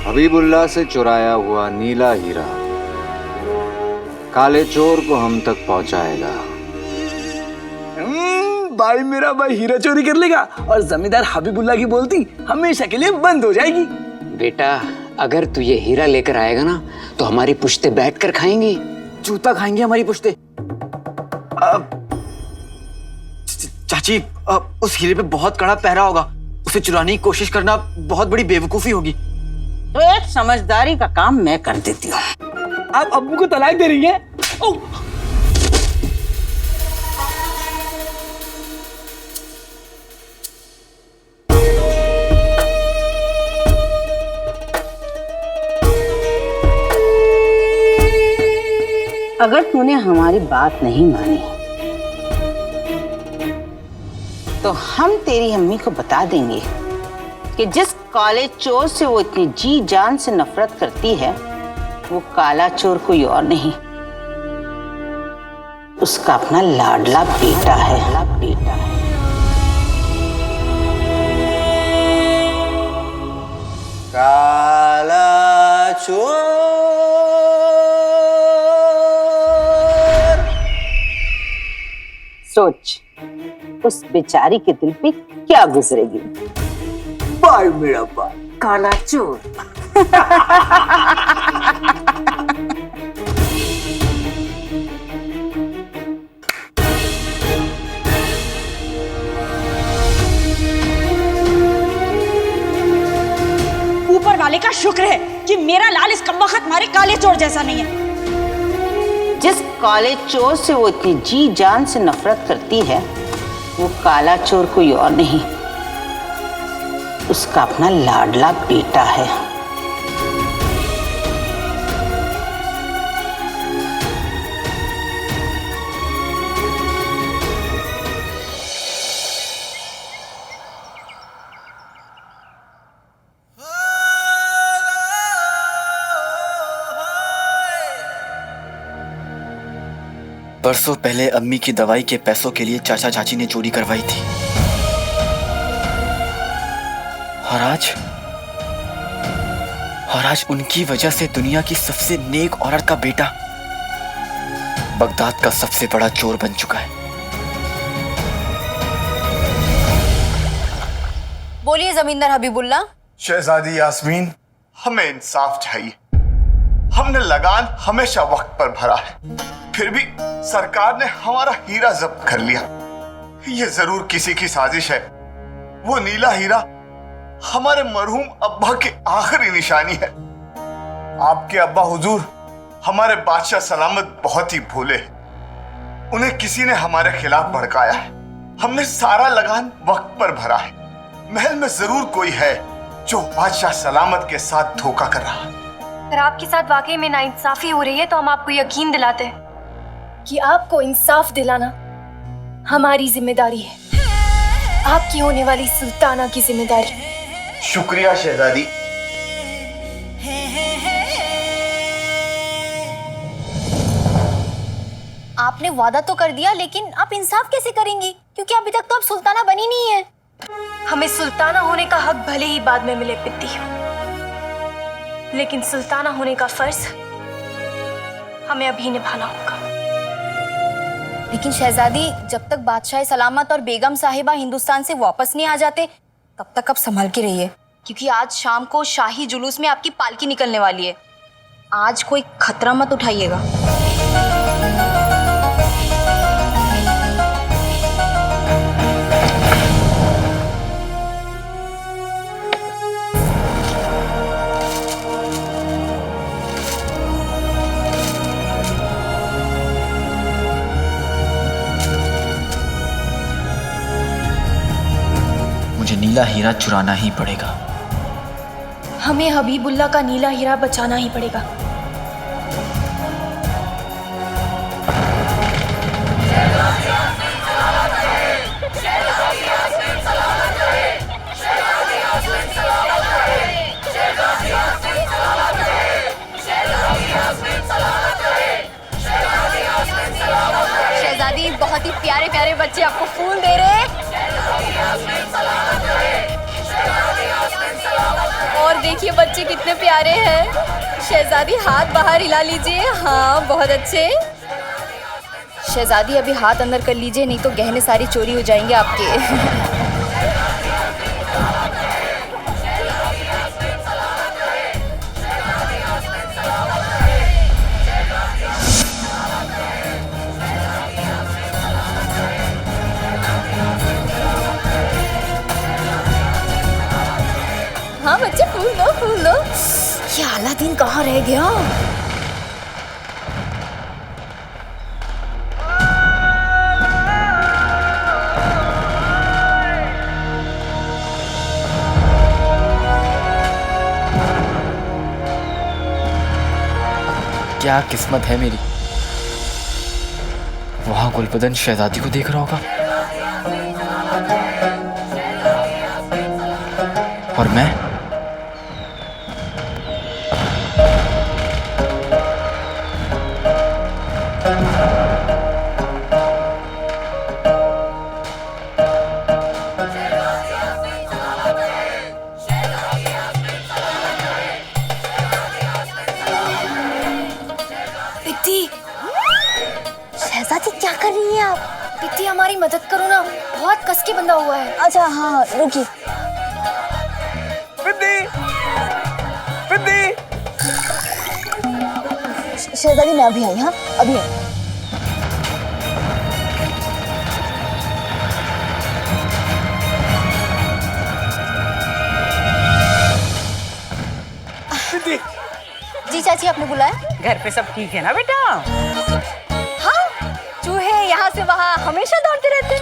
हबीबुल्ला से चुराया हुआ नीला हीरा काले चोर को हम तक पहुंचाएगा। भाई मेरा भाई हीरा चोरी कर लेगा और जमींदार हबीबुल्ला की बोलती हमेशा के लिए बंद हो जाएगी। बेटा, अगर तू ये हीरा लेकर आएगा ना तो हमारी पुश्ते बैठ कर खाएंगी। जूता खाएंगे हमारी पुश्ते। चाची, उस हीरे पे बहुत कड़ा पहरा होगा, उसे चुराने की कोशिश करना बहुत बड़ी बेवकूफी होगी। तो एक समझदारी का काम मैं कर देती हूँ। आप अब्बू को तलाक दे रही हैं? अगर तूने हमारी बात नहीं मानी तो हम तेरी अम्मी को बता देंगे कि जिस काले चोर से वो इतनी जी जान से नफरत करती है वो काला चोर कोई और नहीं, उसका अपना लाडला बेटा है। काला चोर। सोच उस बेचारी के दिल पे क्या गुजरेगी। भाई मेरा भाई काला चोर। ऊपर वाले का शुक्र है कि मेरा लाल इस कम्बख्त मारे काले चोर जैसा नहीं है। जिस काले चोर से वो इतनी जी जान से नफरत करती है वो काला चोर कोई और नहीं, उसका अपना लाडला बेटा है। बरसों पहले अम्मी की दवाई के पैसों के लिए चाचा चाची ने चोरी करवाई थी और आज उनकी वजह से दुनिया की सबसे नेक औरत का बेटा बगदाद का सबसे बड़ा चोर बन चुका है। बोलिए जमींदार हबीबुल्ला। शहजादी यास्मीन, हमें इंसाफ चाहिए। हमने लगान हमेशा वक्त पर भरा है, फिर भी सरकार ने हमारा हीरा जब्त कर लिया। ये जरूर किसी की साजिश है। वो नीला हीरा हमारे मरहूम अब्बा की आखिरी निशानी है। आपके अब्बा हुजूर हमारे बादशाह सलामत बहुत ही भोले हैं। उन्हें किसी ने हमारे खिलाफ भड़काया है। हमने सारा लगान वक्त पर भरा है। महल में जरूर कोई है जो बादशाह सलामत के साथ धोखा कर रहा है। अगर आपके साथ वाकई में नाइंसाफी हो रही है तो हम आपको यकीन दिलाते हैं कि आपको इंसाफ दिलाना हमारी जिम्मेदारी है, आपकी होने वाली सुल्ताना की जिम्मेदारी। शुक्रिया शहजादी। आपने वादा तो कर दिया, लेकिन आप इंसाफ कैसे करेंगी? क्योंकि अभी तक तो आप सुल्ताना बनी नहीं है। हमें सुल्ताना होने का हक भले ही बाद में मिले पित्ती, लेकिन सुल्ताना होने का फर्ज हमें अभी निभाना होगा। लेकिन शहजादी, जब तक बादशाह सलामत और बेगम साहिबा हिंदुस्तान से वापस नहीं आ जाते तब तक आप संभल के रहिए, क्योंकि आज शाम को शाही जुलूस में आपकी पालकी निकलने वाली है। आज कोई खतरा मत उठाइएगा। मुझे नीला हीरा चुराना ही पड़ेगा। हमें हबीबुल्लाह का नीला हीरा बचाना ही पड़ेगा। शहजादी, बहुत ही प्यारे प्यारे बच्चे आपको फूल दे रहे हैं। और देखिए बच्चे कितने प्यारे हैं। शहजादी हाथ बाहर हिला लीजिए। हाँ, बहुत अच्छे। शहजादी अभी हाथ अंदर कर लीजिए, नहीं तो गहने सारी चोरी हो जाएंगे आपके। हाँ बच्चे, फूल लो फूल लो। ये अलादीन कहाँ रह गया? क्या किस्मत है मेरी, वहां गुलबदन शहजादी को देख रहा होगा और मैं शहजादी क्या कर रही हैं आप? पित्ती हमारी मदद करो ना, बहुत कस के बंधा हुआ है। अच्छा हाँ, रुकिए। शहजादी मैं अभी आई। हाँ अभी आई। जी चाची, आपने बुलाया? घर पे सब ठीक है ना बेटा? हाँ, चूहे यहाँ से वहाँ हमेशा दौड़ते रहते।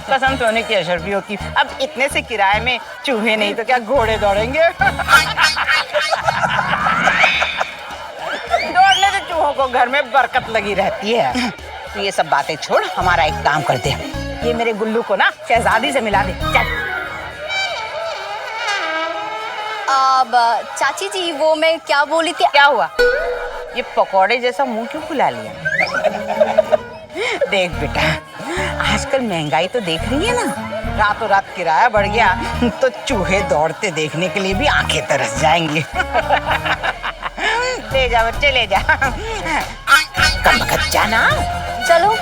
कसम सोने की अशरफियों की, अब इतने से किराए में चूहे नहीं तो क्या घोड़े दौड़ेंगे। दौड़ने से चूहों को घर में बरकत लगी रहती है। तो ये सब बातें छोड़, हमारा एक काम कर दे, ये मेरे गुल्लू को ना शहजादी से मिला दे। चल। अब चाची जी, वो मैं क्या बोली थी? क्या हुआ? ये पकौड़े जैसा मुंह क्यों फुला लिया? देख बेटा, आजकल महंगाई तो देख रही है ना, रातों रात किराया बढ़ गया तो चूहे दौड़ते देखने के लिए भी आंखें तरस जाएंगी। ले जा बच्चे, ले जा। कम वक्त जाना। चलो।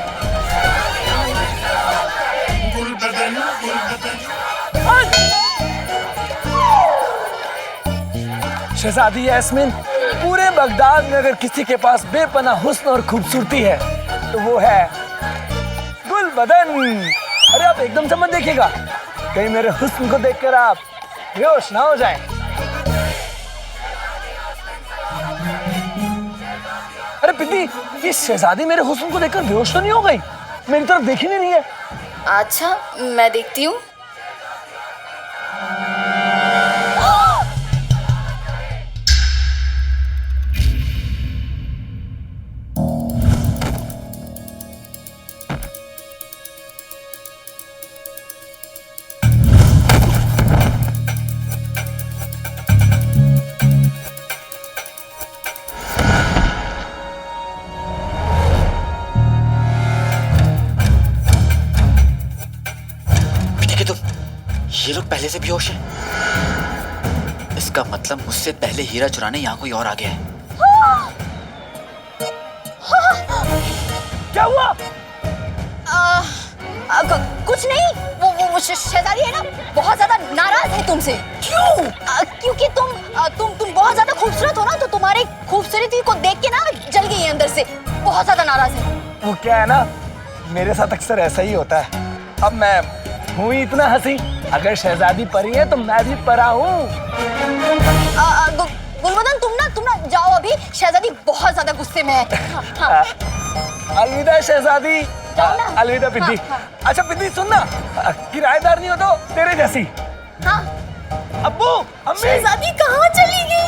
शहजादी यास्मीन, पूरे बगदाद में अगर किसी के पास बेपनाह हुस्न और खूबसूरती है तो वो है गुलबदन। अरे आप एकदम से मत देखिएगा, कहीं मेरे हुस्न को देखकर आप बेहोश ना हो जाएं। अरे पिती, ये शहजादी मेरे हुस्न को देखकर बेहोश तो नहीं हो गई? मेरी तरफ देख ही नहीं रही है। अच्छा, मैं देखती हूँ। ये लोग पहले से बेहोश हैं। इसका मतलब मुझसे पहले हीरा चुराने यहाँ कोई और आ गया है। क्या हुआ? कुछ नहीं, वो शहजादी है ना, बहुत ज्यादा नाराज है तुमसे। क्यों? क्योंकि तुम बहुत ज्यादा खूबसूरत हो ना, तो तुम्हारी खूबसूरती को देख के ना जल गई है अंदर से, बहुत ज्यादा नाराज है। वो क्या है ना, मेरे साथ अक्सर ऐसा ही होता है। अब मैं हूँ इतना हंसी, अगर शहजादी परी है तो मैं भी परा हूँ। गुलबदन तुम ना जाओ, अभी शहजादी बहुत ज्यादा गुस्से में है। हाँ। अलविदा शहजादी, जाओ ना। अलविदा पिद्दी। हाँ। अच्छा पिद्दी सुन ना, किराएदार नहीं हो तो तेरे जैसी। हाँ। अब्बू अम्मी शहजादी कहाँ चली गई?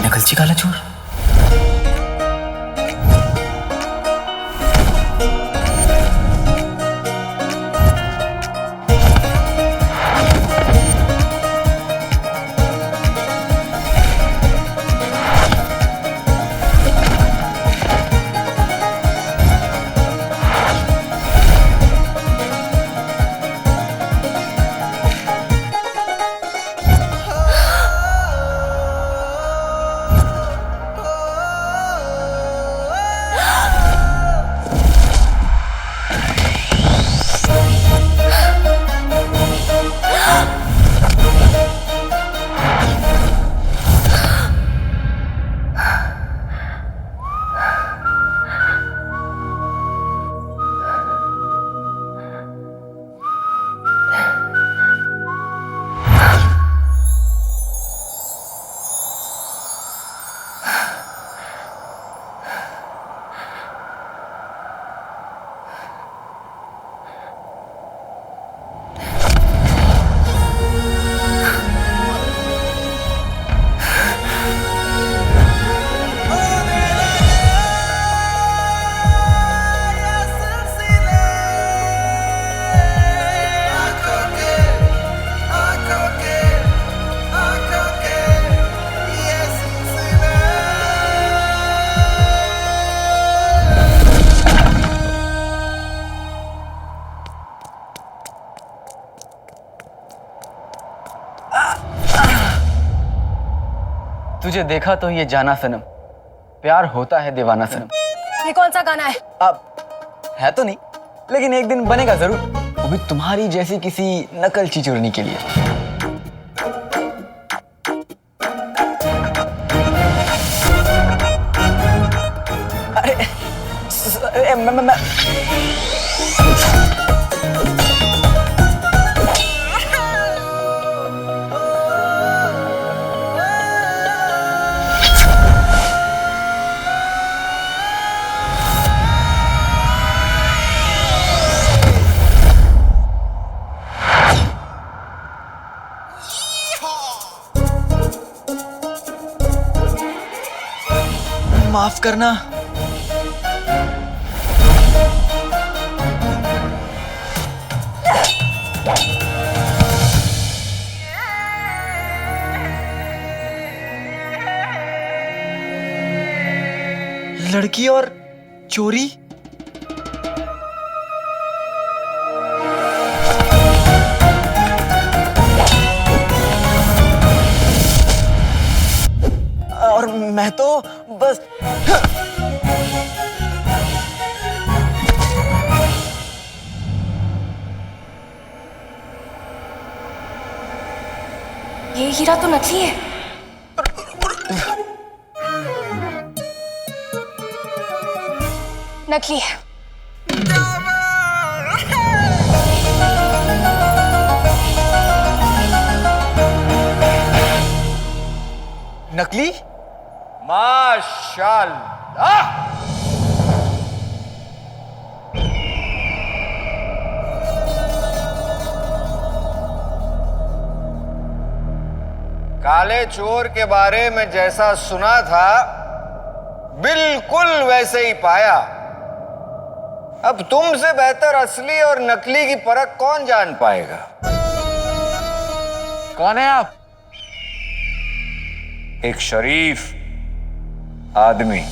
नकलची काला चोर। तुझे देखा तो ये जाना सनम, प्यार होता है दीवाना सनम। ये कौन सा गाना है? अब है तो नहीं, लेकिन एक दिन बनेगा जरूर, वो भी तुम्हारी जैसी किसी नकलची चुरनी के लिए। अरे मैं माफ करना। लड़की और चोरी? और मैं तो बस ये हीरा तो नकली है। नकली है। नकली? माशाल्लाह। काले चोर के बारे में जैसा सुना था बिल्कुल वैसे ही पाया। अब तुमसे बेहतर असली और नकली की परख कौन जान पाएगा? कौन है आप? एक शरीफ आदमी।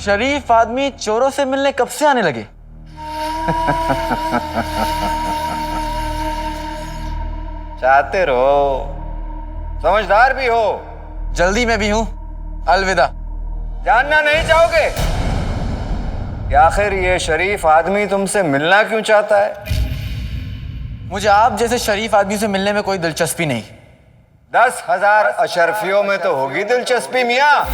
शरीफ आदमी चोरों से मिलने कब से आने लगे? चाहते रहो, समझदार भी हो। जल्दी में भी हूं। अलविदा। जानना नहीं चाहोगे कि आखिर ये शरीफ आदमी तुमसे मिलना क्यों चाहता है? मुझे आप जैसे शरीफ आदमी से मिलने में कोई दिलचस्पी नहीं। 10,000 अशरफियों में तो होगी दिलचस्पी मियां।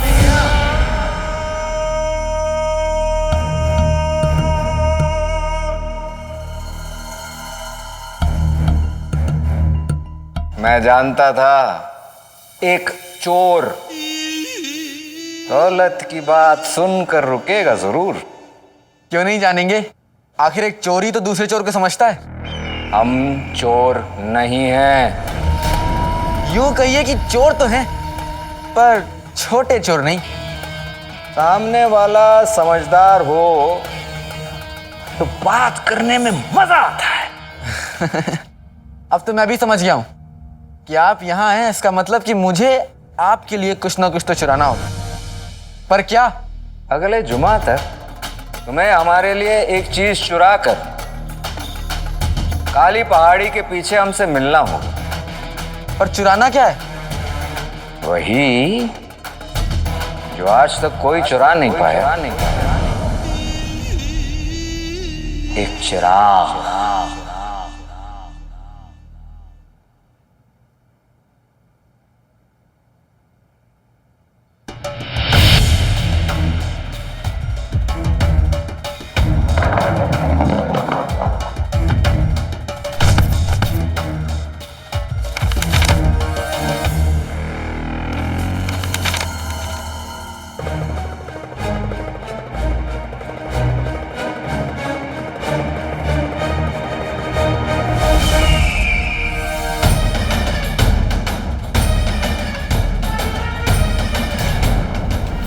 मैं जानता था एक चोर दौलत की बात सुनकर रुकेगा जरूर। क्यों नहीं जानेंगे? आखिर एक चोर ही तो दूसरे चोर को समझता है। हम चोर नहीं हैं। यूं कहिए कि चोर तो हैं, पर छोटे चोर नहीं। सामने वाला समझदार हो तो बात करने में मजा आता है। अब तो मैं भी समझ गया हूं कि आप यहां हैं। इसका मतलब कि मुझे आपके लिए कुछ ना कुछ तो चुराना होगा। पर क्या? अगले जुमा तक तुम्हें हमारे लिए एक चीज चुरा कर काली पहाड़ी के पीछे हमसे मिलना होगा। पर चुराना क्या है? वही जो आज तक कोई चुरा नहीं पाया। एक चिराग।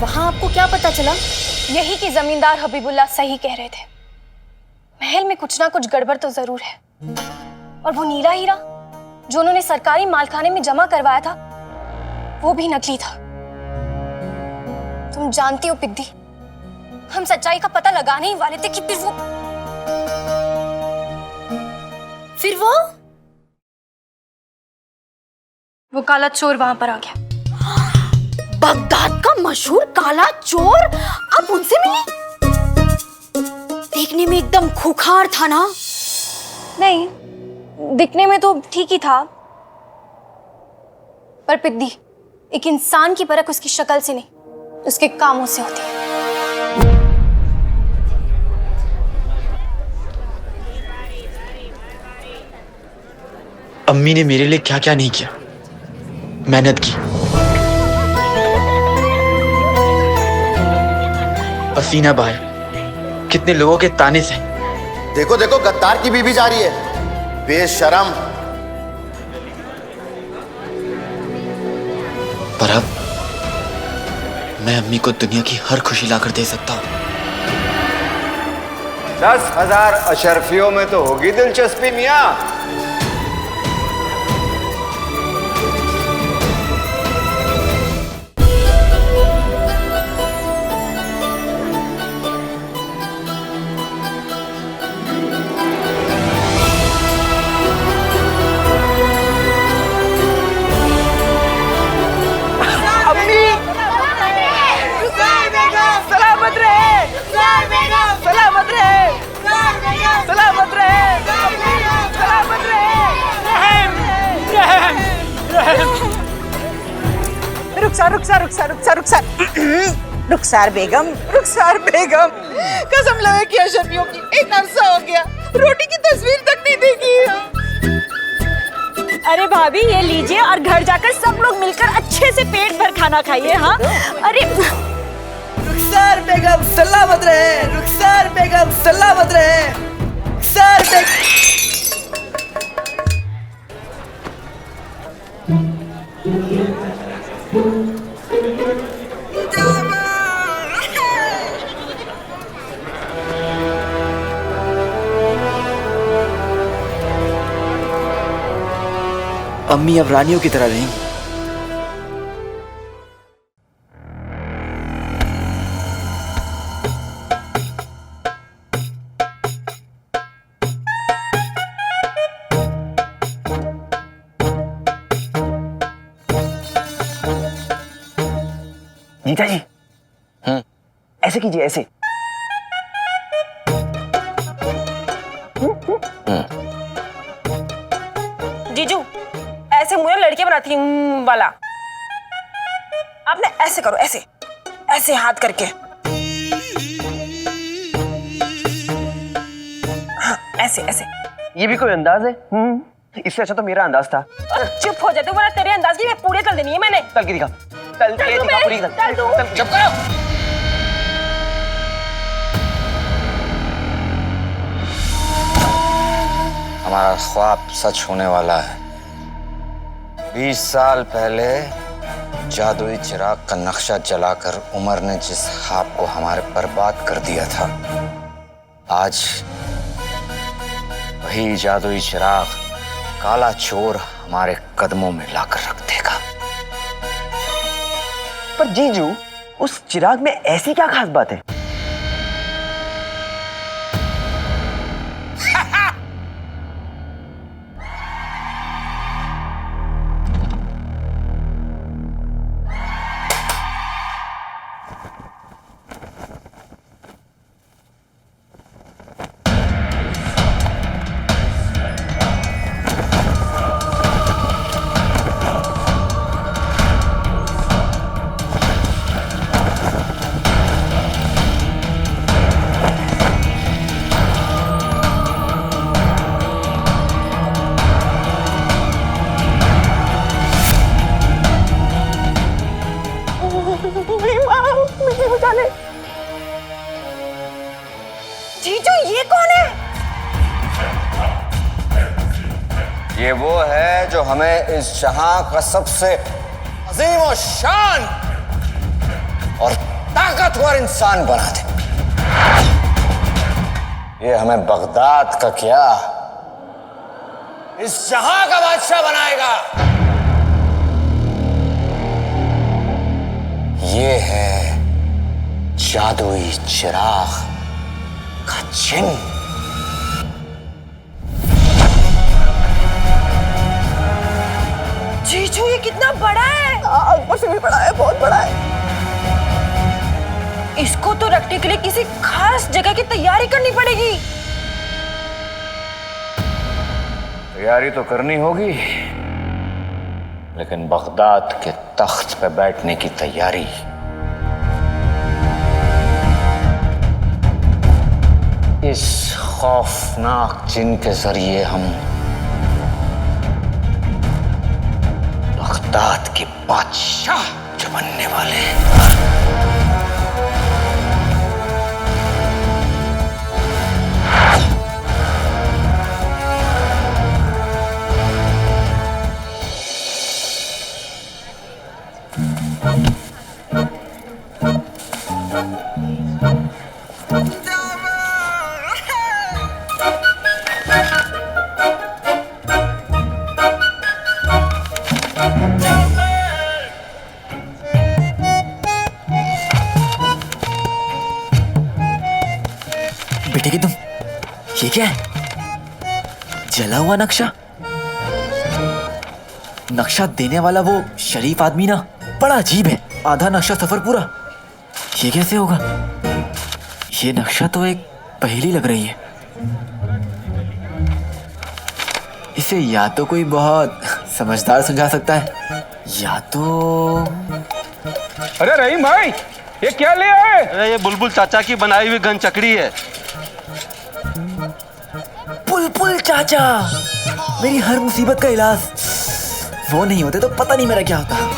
वहां आपको क्या पता चला? यही कि जमींदार हबीबुल्लाह सही कह रहे थे। महल में कुछ ना कुछ गड़बड़ तो जरूर है। और वो नीला हीरा जो उन्होंने सरकारी मालखाने में जमा करवाया था वो भी नकली था। तुम जानती हो पिद्दी, हम सच्चाई का पता लगाने ही वाले थे कि फिर वो काला चोर वहां पर आ गया। बगदाद का मशहूर काला चोर अब उनसे मिली? देखने में एकदम खूंखार था ना? नहीं, दिखने में तो ठीक ही था, पर पिद्दी, एक इंसान की परख उसकी शक्ल से नहीं, उसके कामों से होती है। अम्मी ने मेरे लिए क्या क्या नहीं किया। मेहनत की, पसीना बहाया, कितने लोगों के ताने से। देखो देखो, गद्दार की बीबी जा रही है, बेशरम। पर अब मैं अम्मी को दुनिया की हर खुशी लाकर दे सकता हूँ। 10,000 अशरफियों में तो होगी दिलचस्पी मियां। सलामत रहे, सलामत रहे, सलामत रहे, सलामत रुखसार बेगम, रुखसार बेगम, कसम लगे कि अशरफियों की एक अरसा हो गया, रोटी की तस्वीर तक नहीं देखी है। अरे भाभी ये लीजिए और घर जाकर सब लोग मिलकर अच्छे से पेट भर खाना खाइए। हाँ अरे रुखसार बेगम सलामत रहे, रुखसार बेगम सलामत रहे, रुखसार बेगम। अम्मी अब रानियों की तरह रही। जीजा जी, ऐसे कीजिए, ऐसे। जीजू ऐसे मुझे लड़कियां बनाती वाला, आपने ऐसे करो, ऐसे ऐसे हाथ करके, हाँ ऐसे ऐसे। ये भी कोई अंदाज है? इससे अच्छा तो मेरा अंदाज था। चुप हो जाते, वरना तेरे अंदाज की मैं पूरे तल देनी है मैंने। तल के दिखा, तल के दिखा पूरी, तल चुप करो। हमारा ख्वाब सच होने वाला है। 20 साल पहले जादुई चिराग का नक्शा जलाकर उमर ने जिस ख्वाब को हमारे बर्बाद कर दिया था, आज वही जादुई चिराग काला चोर हमारे कदमों में लाकर रख देगा। पर जीजू, उस चिराग में ऐसी क्या खास बात है? जीजू ये कौन है? ये वो है जो हमें इस जहां का सबसे अजीम और शान और ताकतवर इंसान बना दे। ये हमें बगदाद का क्या, इस जहां का बादशाह बनाएगा। ये है जादुई चिराग का चिन्ह। जीजू ये कितना बड़ा है? ऊपर से भी बड़ा है, बहुत बड़ा है। इसको तो रखने के लिए किसी खास जगह की तैयारी करनी पड़ेगी। तैयारी तो करनी होगी, लेकिन बगदाद के तख्त पे बैठने की तैयारी इस खौफनाक जिन के जरिए हम बगदाद के बादशाह जो बनने वाले हैं। बेटे की तुम, ये क्या है? जला हुआ नक्शा? नक्शा देने वाला वो शरीफ आदमी ना, बड़ा अजीब है। आधा नक्शा सफर पूरा, ये कैसे होगा? ये नक्शा तो एक पहेली लग रही है। इसे या तो कोई बहुत समझदार समझा सकता है, या तो अरे रहीम भाई, ये क्या ले आए? अरे ये बुलबुल चाचा की बनाई हुई गन चकड़ी है। बुलबुल चाचा, मेरी हर मुसीबत का इलाज। वो नहीं होते तो पता नहीं मेरा क्या होता।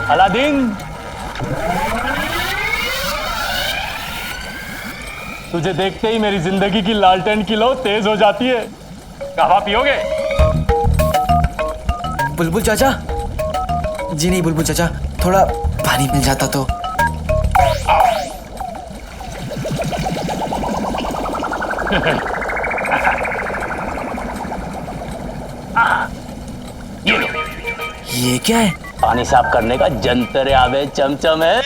अलादीन, तुझे देखते ही मेरी जिंदगी की लालटेन की लौ तेज हो जाती है। कहवा पियोगे? बुलबुल चाचा, जी नहीं बुलबुल चाचा, थोड़ा पानी मिल जाता तो। ये क्या है? पानी साफ करने का जंतर आवे चमचम है।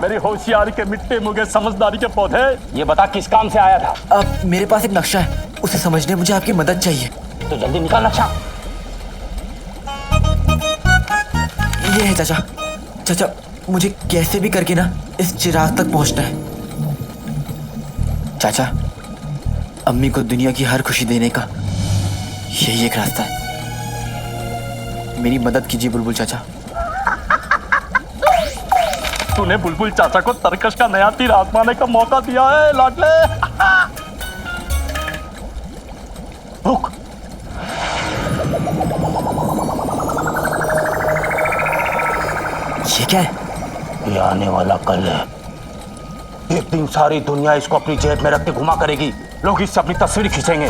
मेरी होशियारी के मिट्टे मुगे समझदारी के पौधे, ये बता किस काम से आया था? अब मेरे पास एक नक्शा है, उसे समझने मुझे आपकी मदद चाहिए। तो जल्दी निकाल नक्शा। ये है चाचा। चाचा, मुझे कैसे भी करके ना इस चिराग तक पहुंचना है। चाचा, अम्मी को दुनिया की हर खुशी देने का यही एक रास्ता है। मेरी मदद कीजिए बुलबुल चाचा। तूने बुलबुल चाचा को तरकश का नया तीर आजमाने का मौका दिया है लाडले। रुक। ये क्या है? ये आने वाला कल है। एक दिन सारी दुनिया इसको अपनी जेब में रख के घुमा करेगी। लोग इससे अपनी तस्वीर खींचेंगे,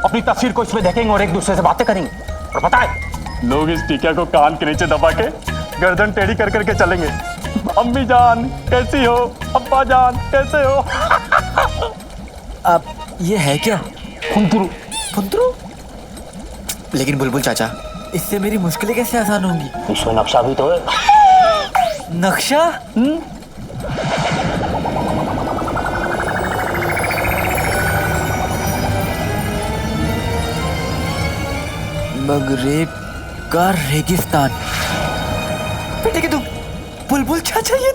अपनी तस्वीर को इसमें देखेंगे और एक दूसरे से बातें करेंगे। और पता है, लोग इस टीका को कान के नीचे दबा के गर्दन टेढ़ी कर करके चलेंगे। अम्मी जान कैसी हो, अब्बा जान कैसे हो। अब ये है क्या? फुंतरू। फुंतरू? लेकिन बुलबुल चाचा, इससे मेरी मुश्किलें कैसे आसान होंगी? इसमें नक्शा भी तो है। नक्शा? मगरेब का रेगिस्तान। बेटे तुम बुलबुल चाचा, ये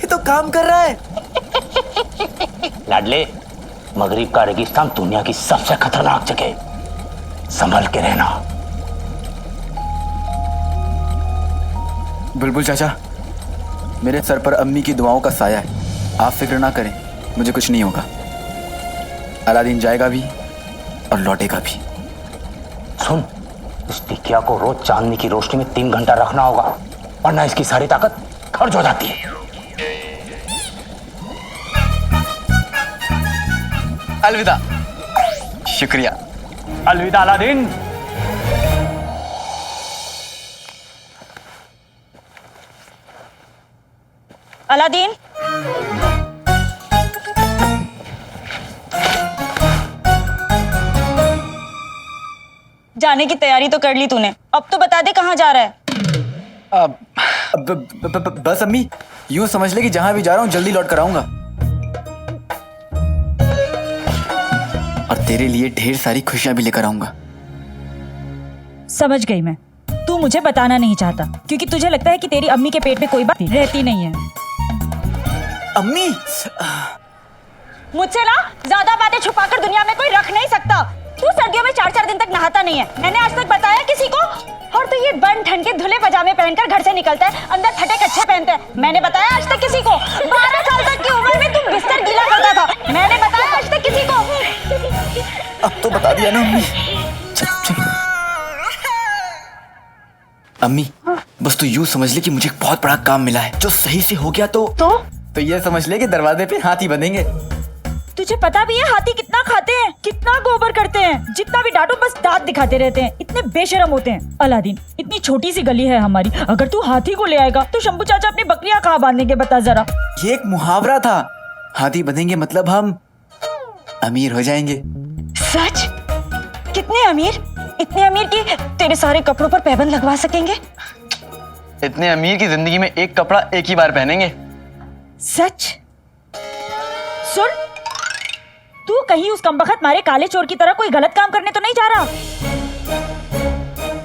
तो काम कर रहा है। लाडले, मगरिब का रेगिस्तान दुनिया की सबसे खतरनाक जगह, संभल के रहना। बुलबुल चाचा, मेरे सर पर अम्मी की दुआओं का साया है। आप फिक्र ना करें, मुझे कुछ नहीं होगा। अलादीन जाएगा भी और लौटेगा भी। सुन, इस टिकिया को रोज चांदनी की रोशनी में 3 घंटा रखना होगा, वरना इसकी सारी ताकत खर्च हो जाती है। अलविदा। शुक्रिया। अलविदा अलादीन। अलादीन, जाने की तैयारी तो कर ली तूने, अब तो बता दे कहाँ जा रहा है। बस अम्मी, यूं समझ ले कि जहां भी जा रहा हूं जल्दी लौट कर आऊंगा और तेरे लिए ढेर सारी खुशियां भी लेकर आऊंगा। समझ गई मैं, तू मुझे बताना नहीं चाहता क्योंकि तुझे लगता है कि तेरी अम्मी के पेट में कोई बात रहती नहीं है। अम्मी, मुझसे ना ज्यादा बातें छुपाकर दुनिया में कोई रख नहीं सकता। तू सर्दियों में 4-4 दिन तक नहाता नहीं है, मैंने आज तक बताया किसी को? और तू ये बन ठन के धुले पजामे पहनकर घर से निकलता है, अंदर फटे कच्छे पहनते हैं, मैंने बताया आज तक किसी को? 12 साल तक की उम्र में तू बिस्तर गीला करता था, मैंने बताया आज तक किसी को? अब तो बता दिया ना अम्मी। चल। अम्मी, बस तू यूं समझ ले कि मुझे एक बहुत बड़ा काम मिला है, जो सही से हो गया तो ये समझ ले कि दरवाजे पे हाथी बंधेंगे। तुझे पता भी है हाथी कितना खाते हैं, कितना गोबर करते हैं, जितना भी डांटो बस दांत दिखाते रहते हैं, इतने बेशरम होते हैं। अलादीन, इतनी छोटी सी गली है हमारी, अगर तू हाथी को ले आएगा तो शंभू चाचा अपनी बकरियां कहाँ बांधेंगे बता जरा। ये एक मुहावरा था, हाथी बंधेंगे मतलब हम अमीर हो जाएंगे। सच? कितने अमीर? इतने अमीर कि तेरे सारे कपड़ों पर पैबंद लगवा सकेंगे? इतने अमीर की जिंदगी में एक कपड़ा एक ही बार पहनेंगे। सच? सुन, तू कहीं उस कमबख्त मारे काले चोर की तरह कोई गलत काम करने तो नहीं जा रहा?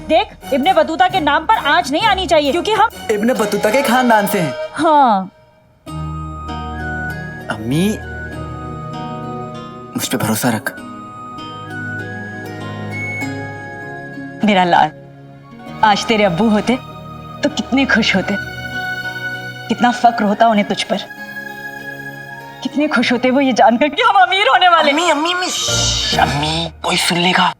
देख, इब्ने बतूता के नाम पर आंच नहीं आनी चाहिए, क्योंकि हम इब्ने बतूता के खानदान से हैं। हाँ। अम्मी, मुझ पे भरोसा रख। मेरा लाल, आज तेरे अब्बू होते तो कितने खुश होते, कितना फक्र होता उन्हें तुझ पर, कितने खुश होते वो ये जानकर कि हम अमीर होने वाले। अम्मी अम्मी अम्मी, अम्मी कोई सुन लेगा।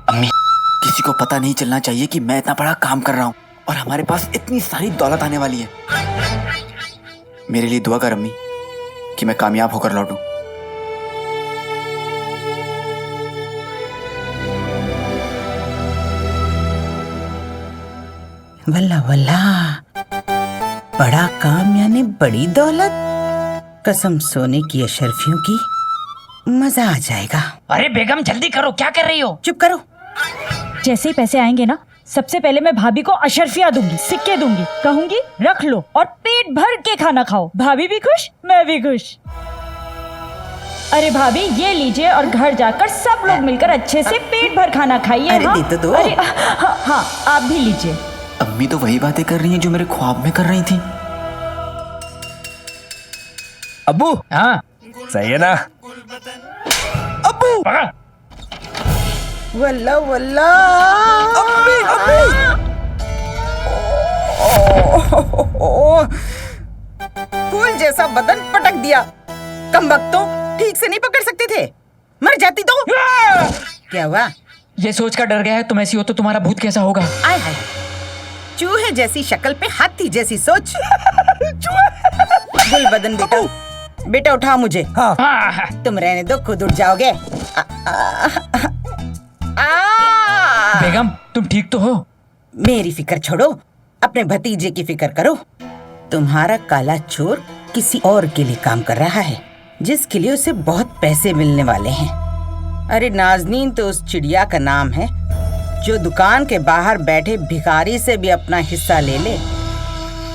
अम्मी, किसी को पता नहीं चलना चाहिए कि मैं इतना बड़ा काम कर रहा हूँ और हमारे पास इतनी सारी दौलत आने वाली है। मेरे लिए दुआ कर अम्मी कि मैं कामयाब होकर लौटूं। वल्ला वल्ला, बड़ा काम यानी बड़ी दौलत। कसम सोने की अशरफियों की, मजा आ जाएगा। अरे बेगम जल्दी करो, क्या कर रही हो? चुप करो। जैसे ही पैसे आएंगे ना, सबसे पहले मैं भाभी को अशरफिया दूंगी, सिक्के दूंगी, कहूंगी रख लो और पेट भर के खाना खाओ। भाभी भी खुश, मैं भी खुश। अरे भाभी ये लीजिए और घर जाकर सब लोग मिलकर अच्छे से पेट भर खाना खाइए। अरे हाँ? दे तो दो। अरे हाँ, आप भी लीजिए। अम्मी तो वही बातें कर रही हैं जो मेरे ख्वाब में कर रही थी। अब्बू, हाँ सही है ना? अब्बू, वल्ला वल्ला, अम्मी अम्मी, फूल जैसा बदन पटक दिया। कमबख्तों, ठीक से नहीं पकड़ सकते थे, मर जाती तो। क्या हुआ? ये सोच कर डर गया है तुम ऐसी हो तो तुम्हारा भूत कैसा होगा? आय हाय, चूहे जैसी शक्ल पे हाथी जैसी सोच। गुल बदन बेटा, बेटा उठा मुझे। हाँ। तुम रहने दो, खुद उठ जाओगे। बेगम तुम ठीक तो हो? मेरी फिक्र छोड़ो, अपने भतीजे की फिक्र करो। तुम्हारा काला चोर किसी और के लिए काम कर रहा है, जिसके लिए उसे बहुत पैसे मिलने वाले हैं। अरे नाज़नीन तो उस चिड़िया का नाम है जो दुकान के बाहर बैठे भिखारी से भी अपना हिस्सा ले ले।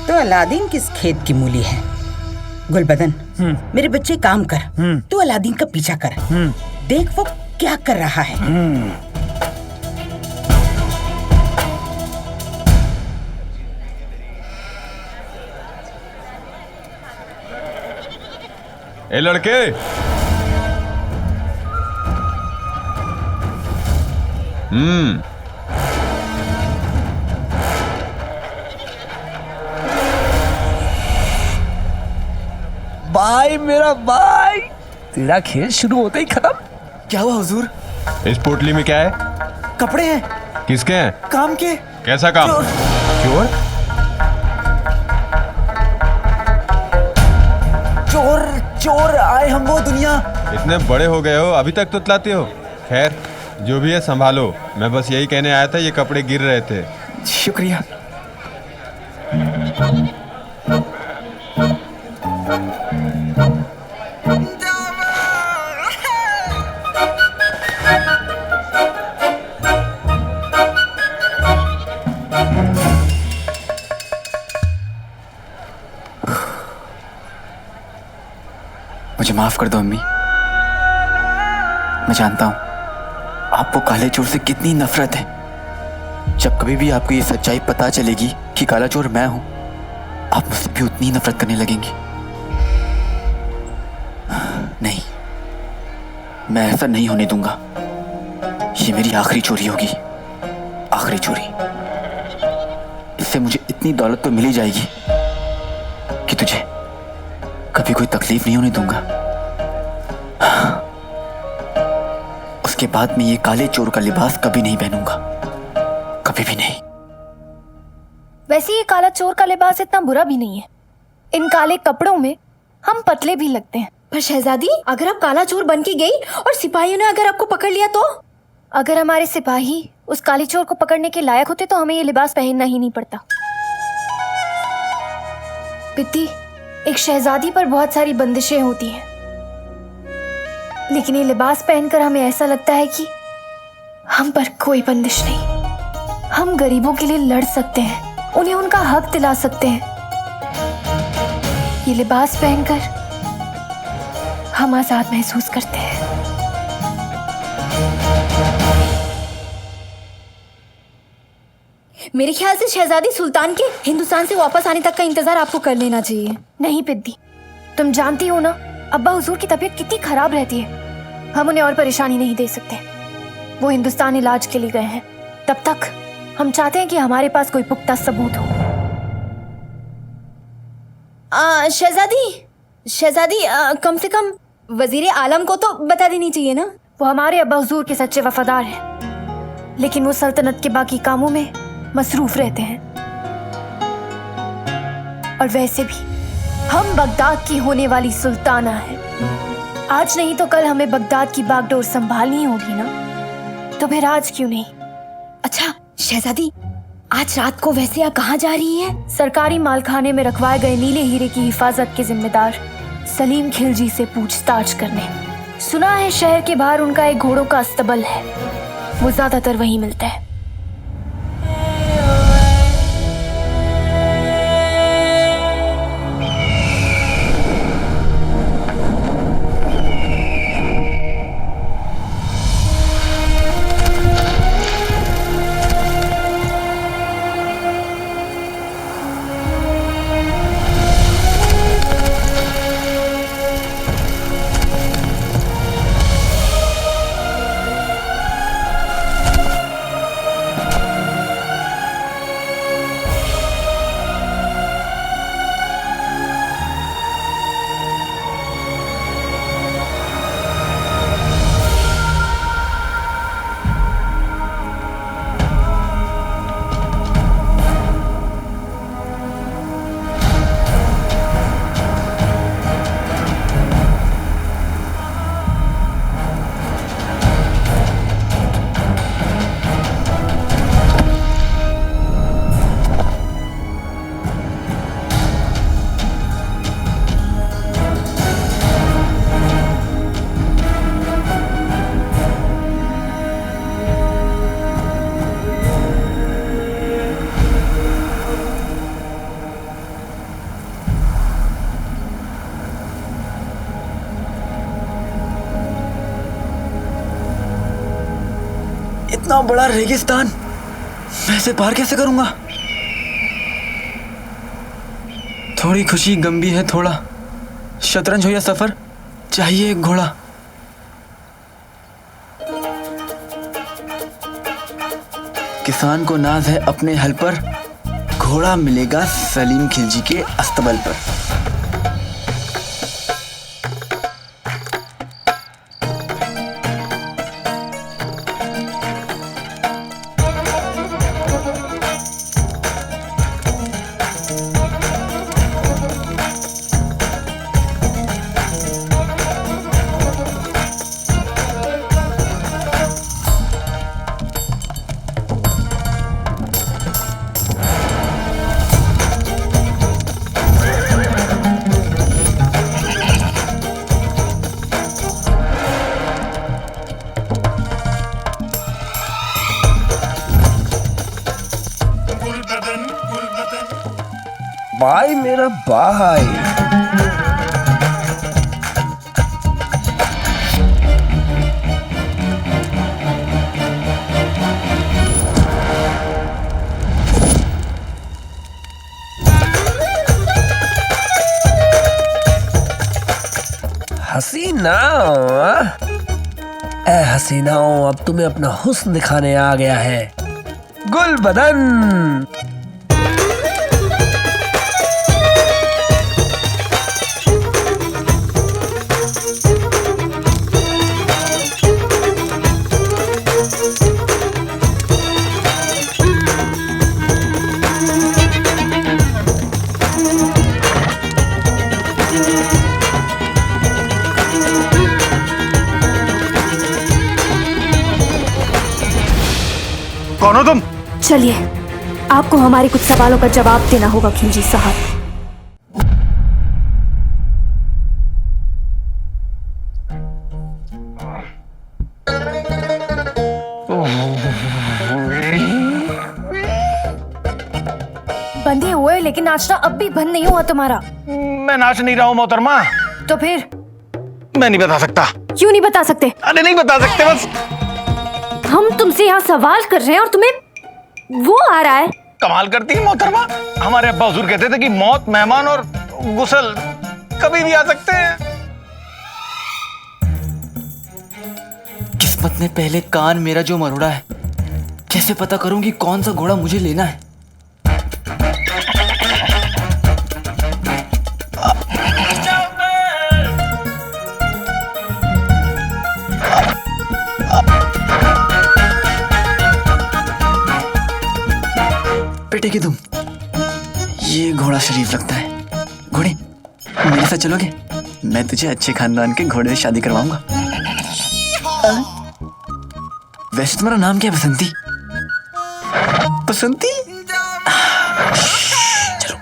तो अलादीन किस खेत की मूली है? गुलबदन, मेरे बच्चे काम कर, तू अलादीन का पीछा कर, देख वो क्या कर रहा है। ए लड़के, भाई मेरा भाई, तेरा खेल शुरू होते ही खत्म। क्या हुआ हुजूर? इस पोटली में क्या है? कपड़े हैं। किसके हैं? काम के। कैसा काम? चोर? चोर चोर आए हम वो दुनिया। इतने बड़े हो गए हो अभी तक तुतलाते हो। खैर जो भी है संभालो, मैं बस यही कहने आया था, ये कपड़े गिर रहे थे। शुक्रिया। मुझे माफ कर दो अम्मी। मैं जानता हूं आपको काले चोर से कितनी नफरत है। जब कभी भी आपको ये सच्चाई पता चलेगी कि काला चोर मैं हूं, आप मुझसे भी उतनी नफरत करने लगेंगी। नहीं, मैं ऐसा नहीं होने दूंगा। ये मेरी आखिरी चोरी होगी, आखिरी चोरी। इससे मुझे इतनी दौलत तो मिल ही जाएगी कि तुझे कभी कोई तकलीफ नहीं होने दूंगा। उसके बाद मैं ये काले चोर का लिबास कभी नहीं पहनूंगा, कभी भी नहीं। वैसे ये काला चोर का लिबास इतना बुरा भी नहीं है। इन काले कपड़ों में हम पतले भी लगते हैं। पर शहजादी, अगर आप काला चोर बन के गई और सिपाहियों ने अगर आपको पकड़ लिया तो? अगर हमारे सिपाही उस काले चोर को पकड़ने के लायक होते तो हमें ये लिबास पहनना ही नहीं पड़ता। पित्ती, एक शहजादी पर बहुत सारी बंदिशें होती हैं, लेकिन ये लिबास पहनकर हमें ऐसा लगता है कि हम पर कोई बंदिश नहीं। हम गरीबों के लिए लड़ सकते हैं, उन्हें उनका हक दिला सकते हैं। ये लिबास पहनकर हम आजाद महसूस करते हैं। मेरे ख्याल से शहजादी सुल्तान के हिंदुस्तान से वापस आने तक का इंतजार आपको कर लेना चाहिए। नहीं पिद्दी, तुम जानती हो ना अब्बा हुजूर की तबीयत कितनी खराब रहती है। हम उन्हें और परेशानी नहीं दे सकते। वो हिंदुस्तान इलाज के लिए गए हैं। तब तक हम चाहते हैं कि हमारे पास कोई पुख्ता सबूत हो। शहजादी कम से कम वजीर आलम को तो बता देनी चाहिए ना। वो हमारे अब्बा हुजूर के सच्चे वफादार हैं, लेकिन वो सल्तनत के बाकी कामों में मसरूफ रहते हैं। और वैसे भी हम बगदाद की होने वाली सुल्ताना हैं। आज नहीं तो कल हमें बगदाद की बागडोर संभालनी होगी ना, तो फिर आज क्यों नहीं। अच्छा शहजादी, आज रात को वैसे आप कहाँ जा रही है? सरकारी मालखाने में रखवाए गए नीले हीरे की हिफाजत के जिम्मेदार सलीम खिलजी से पूछताछ करने। सुना है शहर के बाहर उनका एक घोड़ों का अस्तबल है, वो ज्यादातर वहीं मिलता है। इतना बड़ा रेगिस्तान मैं इसे पार कैसे करूंगा? थोड़ी खुशी गम भी है, थोड़ा शतरंज हो या सफर, चाहिए एक घोड़ा। किसान को नाज है अपने हल पर, घोड़ा मिलेगा सलीम खिलजी के अस्तबल पर। भाई मेरा भाई, हसीना, ए हसीनाओं, अब तुम्हें अपना हुस्न दिखाने आ गया है। गुल बदन, कौन हो तुम? चलिए, आपको हमारे कुछ सवालों का जवाब देना होगा खिलजी साहब। लेकिन नाचना अब भी बंद नहीं हुआ तुम्हारा। मैं नाच नहीं रहा हूँ मोहतरमा। तो फिर? मैं नहीं बता सकता। क्यों नहीं बता सकते? अरे नहीं बता सकते बस। हम तुमसे यहाँ सवाल कर रहे हैं और तुम्हें वो आ रहा है। कमाल करती है मोहतरमा। हमारे अब्बा हुजूर कहते थे कि मौत, मेहमान और गुसल कभी भी आ सकते हैं। किस्मत ने पहले कान मेरा जो मरोड़ा है, कैसे पता करूं कि कौन सा घोड़ा मुझे लेना है। बेटे की तुम, ये घोड़ा शरीफ लगता है। घोड़े मेरे साथ चलोगे? मैं तुझे अच्छे खानदान के घोड़े से शादी करवाऊंगा। वैसे तुम्हारा नाम क्या है? बसंती? बसंती? चलो।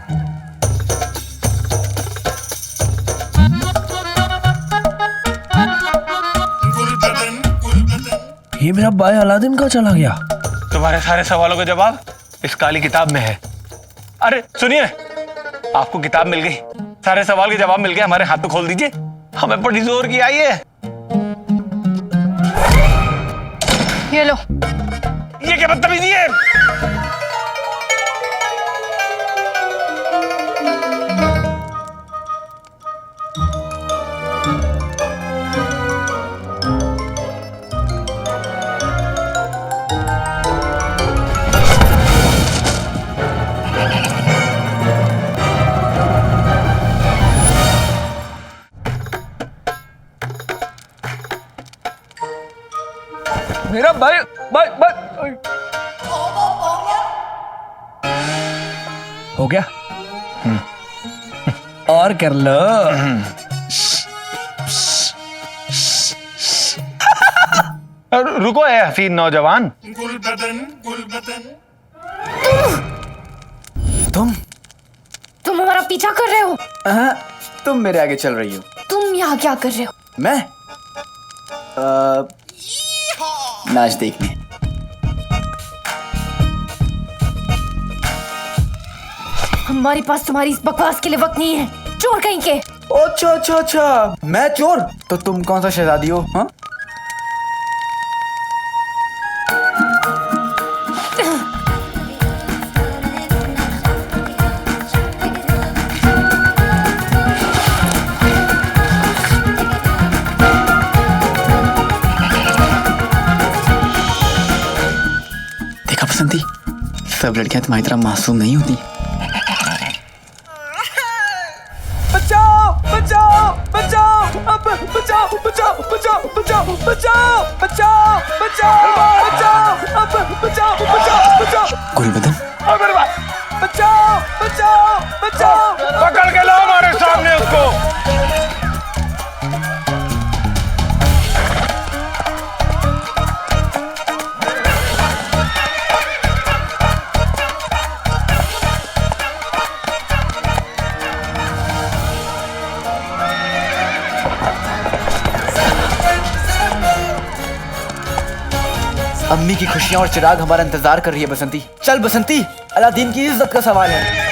ये मेरा भाई अलादीन कहाँ चला गया? तुम्हारे सारे सवालों का जवाब इस काली किताब में है। अरे सुनिए, आपको किताब मिल गई, सारे सवाल के जवाब मिल गए। हमारे हाथ पे खोल दीजिए, हमें बड़ी जोर की आई है। ये लो। ये क्या बदतमीजी है? मेरा भाई भाई भाई हो गया। और कर लो। रुको है हफीज नौजवान। तुम हमारा पीछा कर रहे हो? तुम मेरे आगे चल रही हो। तुम यहाँ क्या कर रहे हो? मैं नाच देखने। हमारे पास तुम्हारी इस बकवास के लिए वक्त नहीं है, चोर कहीं के। अच्छा अच्छा अच्छा, मैं चोर? तो तुम कौन सा शहजादी हो? हाँ? देखा बसंती, सब लड़कियां तुम्हारी तरह मासूम नहीं होती। बचाओ बचाओ बचाओ, अब बचाओ बचाओ बचाओ बचाओ बचाओ बचाओ बचाओ बचाओ, अब बचाओ बचाओ बचाओ। गुलबदन, मेरे भाई बचाओ बचाओ बचाओ। पकड़ के लाओ हमारे सामने उसको। अम्मी की खुशियां और चिराग हमारा इंतजार कर रही है। बसंती चल बसंती, अलादीन की इज्जत का सवाल है।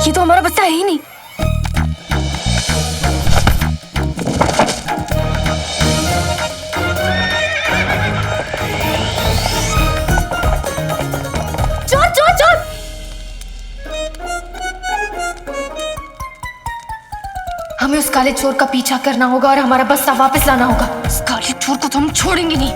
ये तो हमारा बच्चा है ही नहीं। चोर चोर चोर! हमें उस काले चोर का पीछा करना होगा और हमारा बस्ता वापस लाना होगा। उस काले चोर को तो हम छोड़ेंगे नहीं।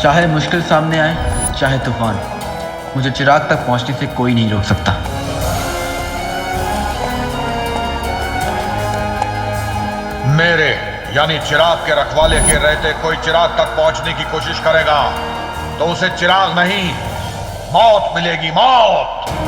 चाहे मुश्किल सामने आए, चाहे तूफान, मुझे चिराग तक पहुंचने से कोई नहीं रोक सकता। मेरे यानी चिराग के रखवाले के रहते कोई चिराग तक पहुंचने की कोशिश करेगा तो उसे चिराग नहीं, मौत मिलेगी, मौत।